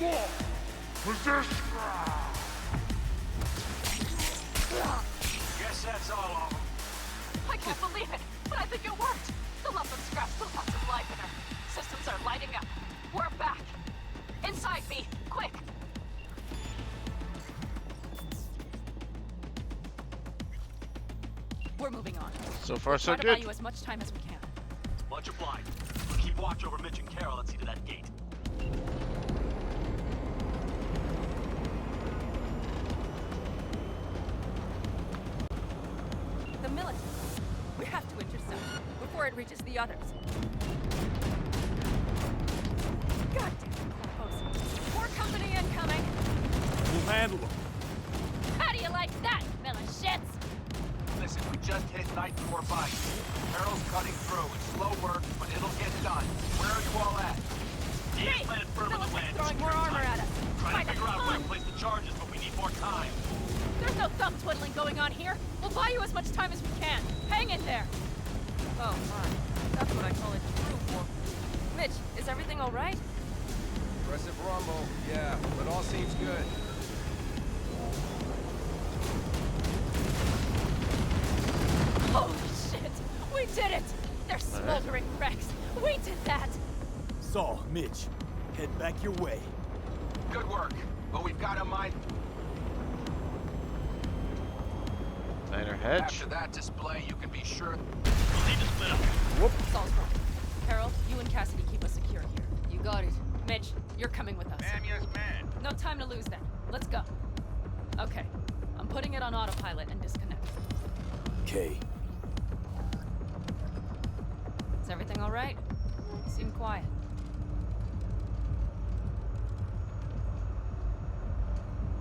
Position! Guess that's all of them. I can't believe it, but I think it worked. The lump of scrap still has some life in her. Systems are lighting up. We're back. Inside me, quick. We're moving on. So far, so Try to buy good. you as much time as we can. Much obliged. We'll keep watch over Mitch and Carol and see to that gate. The military. We have to intercept it before it reaches the others. God damn it, Corpos. More company incoming. We'll handle them. How do you like that, militias? Listen, we just hit night 4-5. Carol's cutting through. It's slow work, but it'll get done. Where are you all at? Hey, Gates planted firm on the land. throwing more armor at us. Trying to figure out where to place the charges, but we need more time. There's no thumb twiddling going on here. We'll buy you as much time as we can. Hang in there. Oh my, that's what I call a true war. Mitch, is everything all right? Aggressive rumble, yeah, but all seems good. Holy shit! We did it! They're smoldering wrecks. We did that! Saul, Mitch, head back your way. Good work, but we've got a mine. Miner hedge. After that display, you can be sure. We'll need to split up. Whoop. Saul's wrong. Carol, you and Cassidy keep us secure here. You got it. Mitch, you're coming with us. Ma'am, yes, ma'am. No time to lose then. Let's go. Okay. I'm putting it on autopilot and disconnect. Okay. Is everything all right? You seem quiet.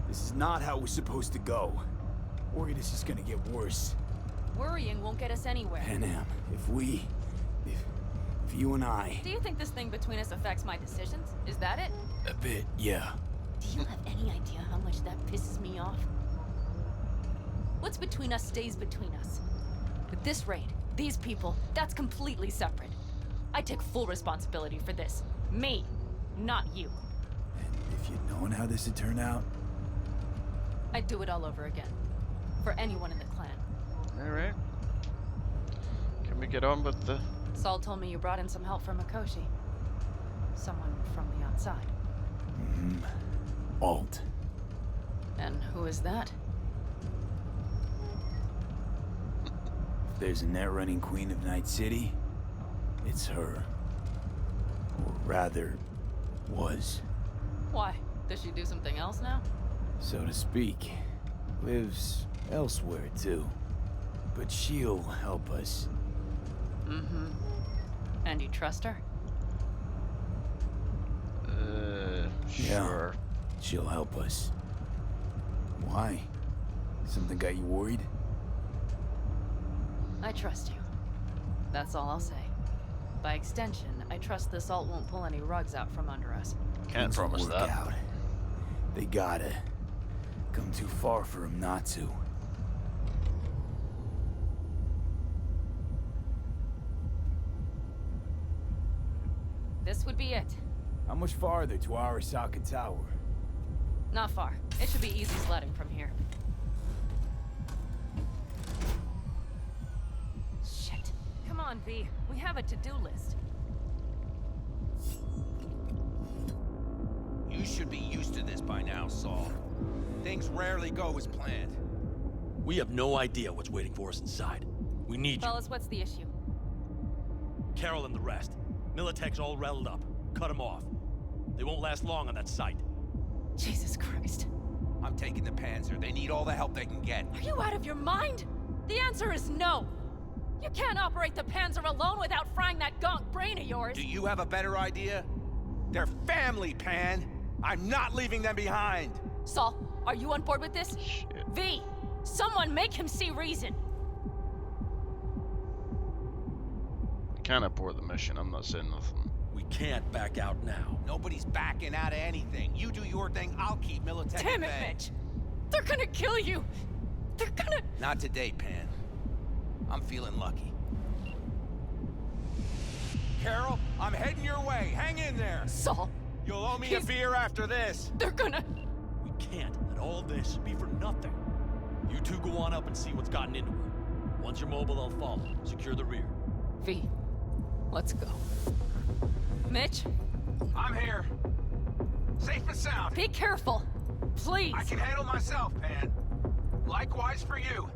This is not how we're supposed to go. Worried it's just gonna get worse. Worrying won't get us anywhere. Panam, if you and I... Do you think this thing between us affects my decisions? Is that it? A bit, yeah. Do you have any idea how much that pisses me off? What's between us stays between us. But this raid, these people, that's completely separate. I take full responsibility for this. Me, not you. And if you'd known how this would turn out... I'd do it all over again. For anyone in the clan. Alright. Can we get on with the... Saul told me you brought in some help from Mikoshi. Someone from the outside. Alt. And who is that? If there's a net-running queen of Night City, it's her. Or rather, was. Why? Does she do something else now? So to speak. Lives elsewhere, too. But she'll help us. Mm-hmm. And you trust her? Sure. Yeah, she'll help us. Why? Something got you worried? I trust you. That's all I'll say. By extension, I trust this alt won't pull any rugs out from under us. Can't promise work that. Out. They gotta. Come too far for him not to. This would be it. How much farther to Arasaka Tower? Not far. It should be easy sledding from here. Shit. Come on, V. We have a to-do list. You should be used to this by now, Saul. Things rarely go as planned. We have no idea what's waiting for us inside. We need you. Fellas, what's the issue? Carol and the rest. Militech's all riled up. Cut them off. They won't last long on that site. Jesus Christ. I'm taking the Panzer. They need all the help they can get. Are you out of your mind? The answer is no. You can't operate the Panzer alone without frying that gonk brain of yours. Do you have a better idea? They're family, Pan. I'm not leaving them behind. Saul, are you on board with this? Shit. V, someone make him see reason. Can't abort the mission. I'm not saying nothing. We can't back out now. Nobody's backing out of anything. You do your thing, I'll keep Militech Damn it, at bay. Mitch. They're gonna kill you. They're gonna... Not today, Pan. I'm feeling lucky. Carol, I'm heading your way. Hang in there. Saul, You'll owe me a beer after this. They're gonna... We can't let all this be for nothing. You two go on up and see what's gotten into her. Once you're mobile, I'll follow. Secure the rear. V, let's go. Mitch? I'm here. Safe and sound. Be careful. Please. I can handle myself, Pan. Likewise for you.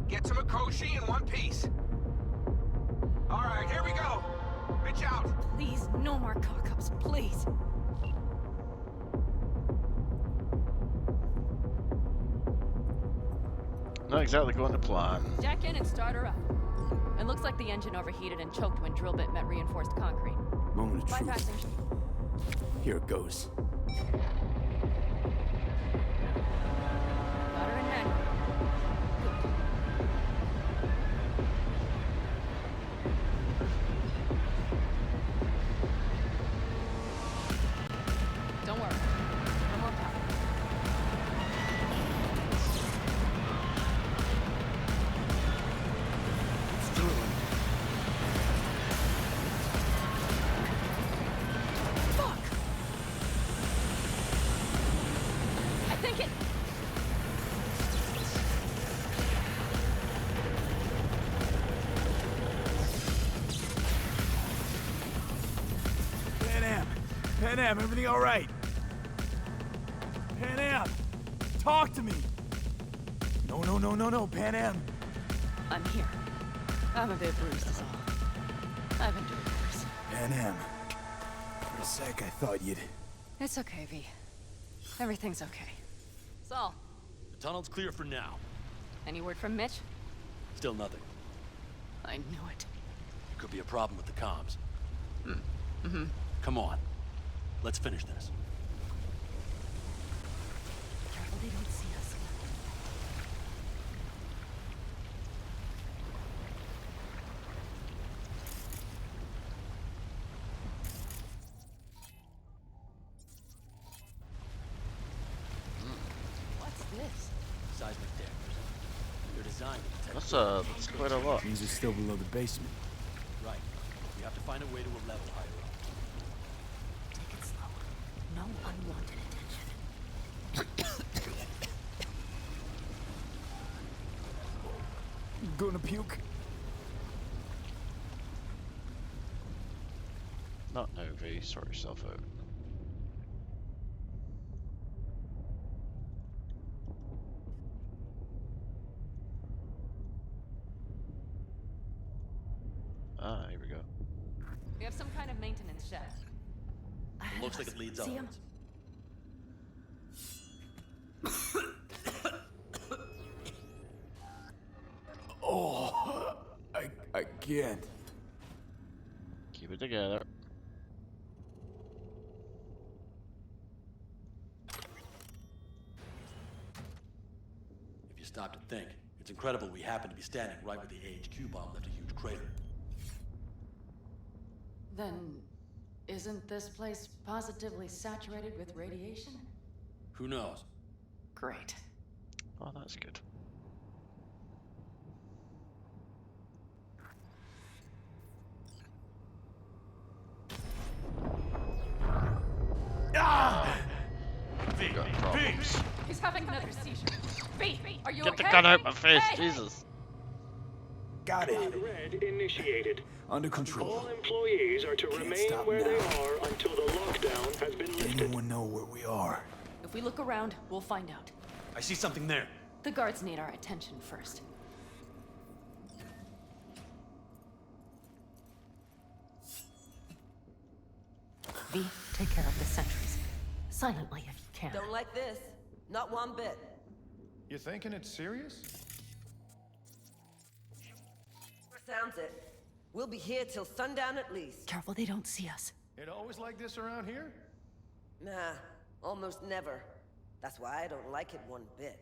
Get to Mikoshi in one piece. All right, here we go. Mitch out. Please, no more cock-ups, please. Not exactly going to plan. Jack in and start her up. It looks like the engine overheated and choked when drill bit met reinforced concrete. Moment of truth. Bypassing. Here it goes. Got her in manual. Don't worry. No more power. Fuck! I think it... Panam, everything all right? Panam, talk to me. No, Panam. I'm here. I'm a bit bruised is all. I've endured worse. Panam, for a sec I thought you'd... It's okay, V. Everything's okay. Saul, The tunnel's clear for now. any word from Mitch? Still nothing. I knew it. Could be a problem with the comms. Mm-hmm. Come on. Let's finish this. Careful they don't see us. What's this? Seismic detectors. They're designed to detect... That's quite a lot. These are still below the basement. Right. We have to find a way to a level higher up. Take it slow. No unwanted attention. Gonna puke? Not now, V. Sort yourself out. Ah, here we go. We have some kind of maintenance shed. It looks like it leads See him? upwards. Oh, I can't. Keep it together. If you stop to think, it's incredible we happen to be standing right where the AHQ bomb left a huge crater. Then, isn't this place positively saturated with radiation? Who knows? Great. Oh, that's good. V, Got problems. He's having another seizure. V, are you Get the okay? gun out my face, Hey! Jesus. Got it. Red initiated. Under control. All employees are to Can't remain stop where now. they are until the lockdown has been lifted. Anyone know where we are? If we look around, we'll find out. I see something there. The guards need our attention first. V, take care of the sentries. Silently if you can. Don't like this. Not one bit. You thinking it's serious? Sounds it. We'll be here till sundown at least. Careful they don't see us. It always like this around here? Nah, almost never. That's why I don't like it one bit.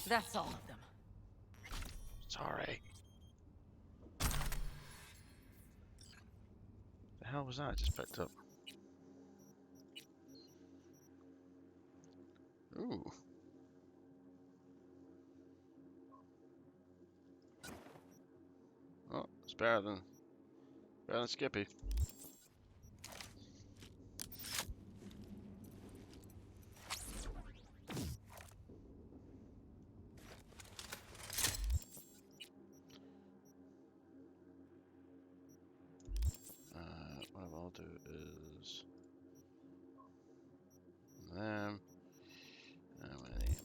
That's all of them. It's alright. The hell was that I just picked up? Ooh. Oh, it's better than Skippy. What I'll do is them. I'm gonna name.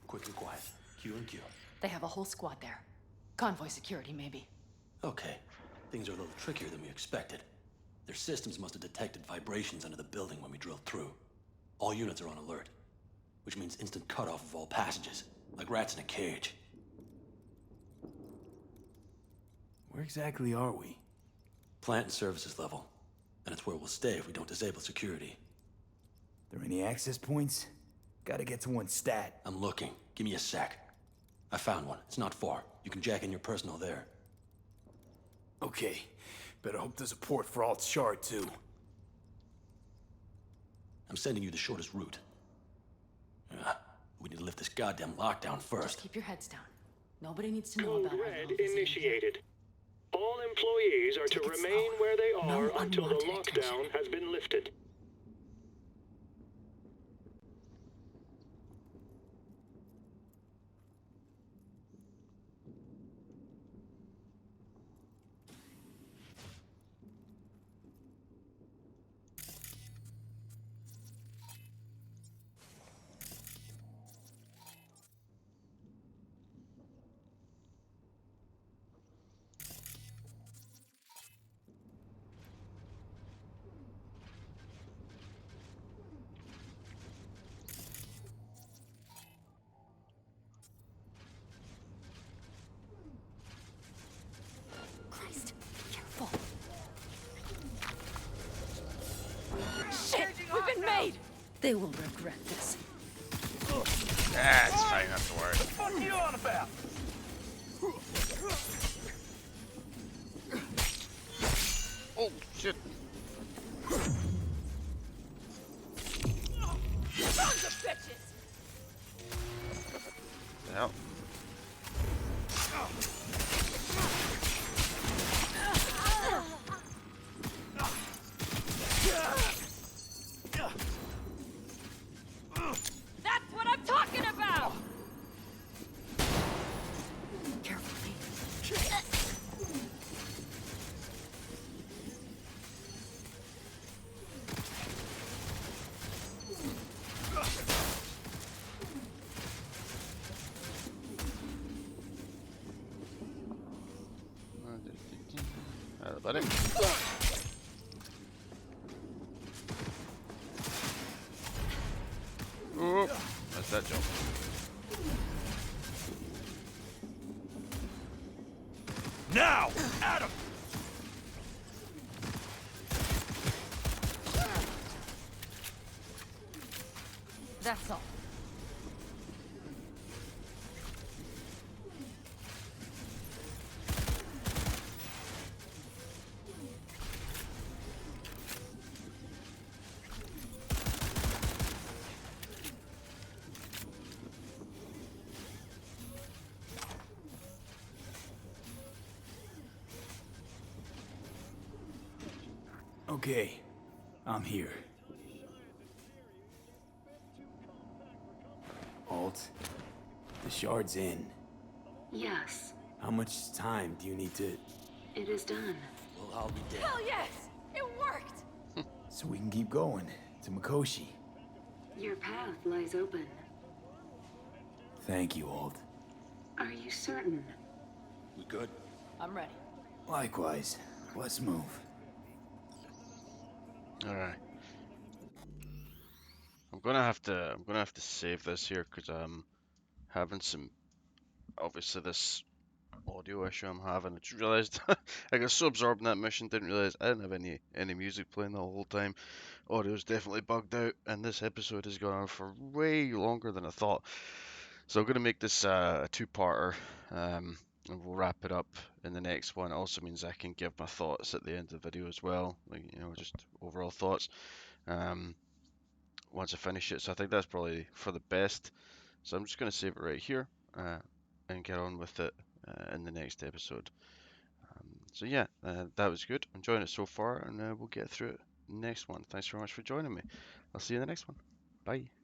Quick and quiet. Q and Q. They have a whole squad there. Convoy security, maybe. Okay. Things are a little trickier than we expected. Their systems must have detected vibrations under the building when we drilled through. All units are on alert, which means instant cutoff of all passages, like rats in a cage. Where exactly are we? Plant and services level. And it's where we'll stay if we don't disable security. There any access points? Gotta get to one stat. I'm looking. Give me a sec. I found one. It's not far. You can jack in your personal there. Okay. Better hope there's a port for Alt's shard, too. I'm sending you the shortest route. We need to lift this goddamn lockdown first. Keep your heads down. Nobody needs to know Code about Red initiated. All employees are to remain where they are until the lockdown has been lifted. Christ, be careful. Shit! We've been made! They will regret this. That's fine, not to worry. What the fuck are you on about? Oh, shit. Sons of bitches! The hell? That's what I'm talking about! Carefully. Hello, buddy. Ooh, that's that jump. Now! Adam! That's all. Okay. I'm here. Alt, the shard's in. Yes, How much time do you need to... it is done. Well, I'll be dead. Hell yes! It worked! So we can keep going to Mikoshi. Your path lies open. Thank you, Alt. Are you certain? We good? I'm ready. Likewise. Let's move. All right. I'm gonna have to save this here because I'm having some, obviously this audio issue I'm having. I just realized I got so absorbed in that mission, didn't realize I didn't have any music playing the whole time. Audio's definitely bugged out, and this episode has gone on for way longer than I thought. So I'm gonna make this a two-parter. and we'll wrap it up in the next one. It also means I can give my thoughts at the end of the video as well, like, you know, just overall thoughts once I finish it. So I think that's probably for the best. So I'm just going to save it right here and get on with it in the next episode. So yeah, that was good. I'm enjoying it so far, and we'll get through it next one. Thanks very much for joining me. I'll see you in the next one. Bye.